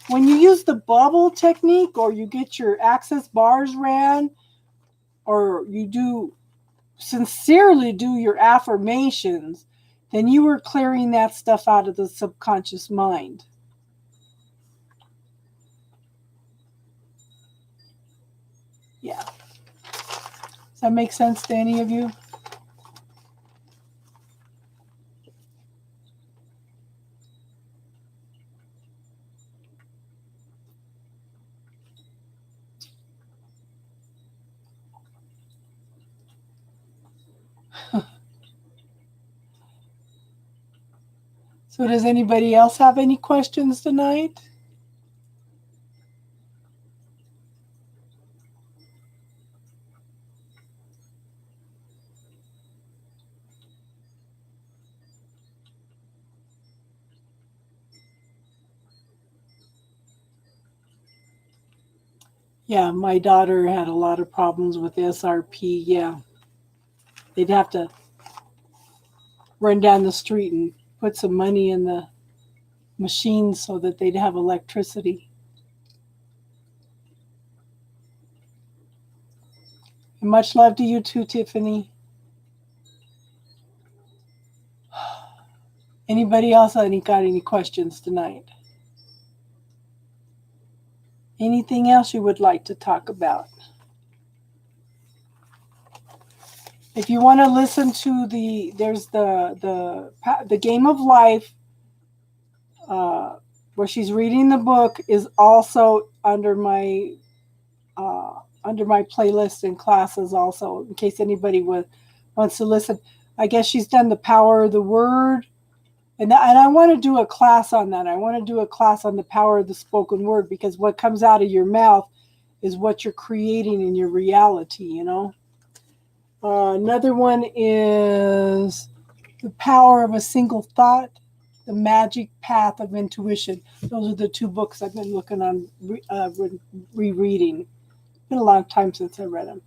When you use the bubble technique, or you get your access bars ran, or you sincerely do your affirmations, then you are clearing that stuff out of the subconscious mind. Yeah. Does that make sense to any of you? So does anybody else have any questions tonight? Yeah, my daughter had a lot of problems with SRP. Yeah. They'd have to run down the street and put some money in the machines so that they'd have electricity. And much love to you too, Tiffany. Anybody else got any questions tonight? Anything else you would like to talk about? If you want to listen to there's the Game of Life, where she's reading the book, is also under my playlist and classes also, in case anybody wants to listen. I guess she's done the Power of the Word, and I want to do a class on that. I want to do a class on the power of the spoken word, because what comes out of your mouth is what you're creating in your reality, you know. Another one is The Power of a Single Thought, The Magic Path of Intuition. Those are the two books I've been looking on, rereading. It's been a long time since I read them.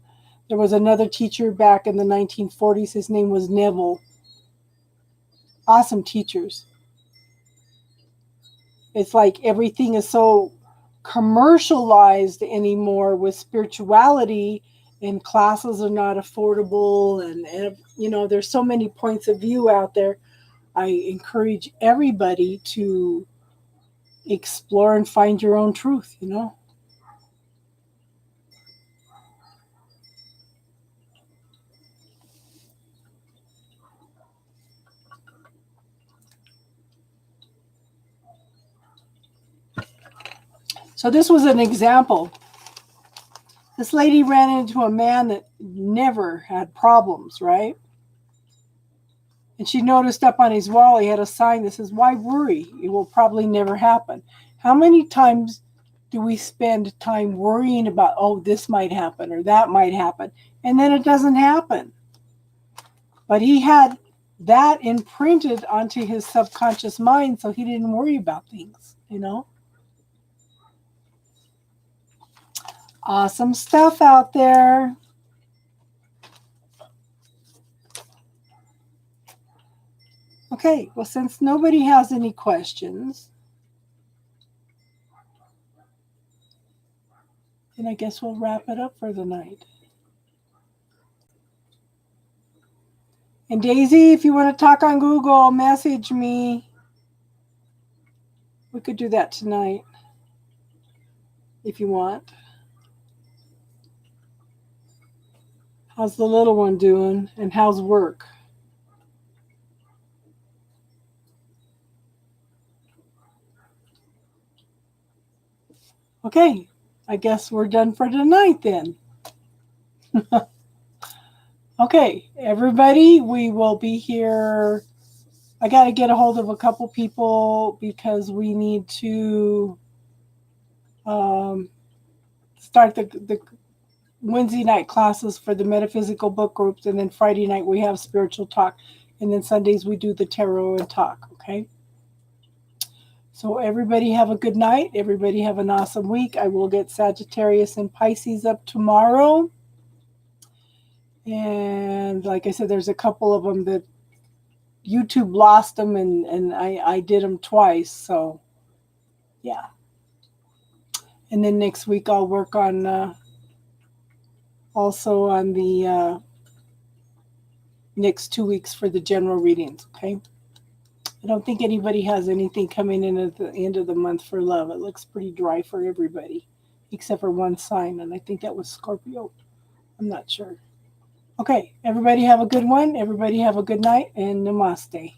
There was another teacher back in the 1940s. His name was Neville. Awesome teachers. It's like everything is so commercialized anymore with spirituality, and classes are not affordable, and you know, there's so many points of view out there. I encourage everybody to explore and find your own truth, you know. So this was an example. This lady ran into a man that never had problems, right? And she noticed up on his wall he had a sign that says, "Why worry? It will probably never happen." How many times do we spend time worrying about, oh, this might happen or that might happen, and then it doesn't happen? But he had that imprinted onto his subconscious mind, so he didn't worry about things, you know? Awesome stuff out there. Okay, well, since nobody has any questions, then I guess we'll wrap it up for the night. And Daisy, if you want to talk on Google, message me. We could do that tonight if you want. How's the little one doing? And how's work? Okay, I guess we're done for tonight then. Okay, everybody, we will be here. I got to get a hold of a couple people because we need to start the Wednesday night classes for the metaphysical book groups, and then Friday night we have spiritual talk, and then Sundays we do the tarot and talk, okay? So everybody have a good night. Everybody have an awesome week. I will get Sagittarius and Pisces up tomorrow. And like I said, there's a couple of them that YouTube lost them, and I did them twice. So, yeah. And then next week I'll work on also on the next 2 weeks for the general readings, okay? I don't think anybody has anything coming in at the end of the month for love. It looks pretty dry for everybody, except for one sign, and I think that was Scorpio. I'm not sure. Okay, everybody have a good one. Everybody have a good night, and namaste.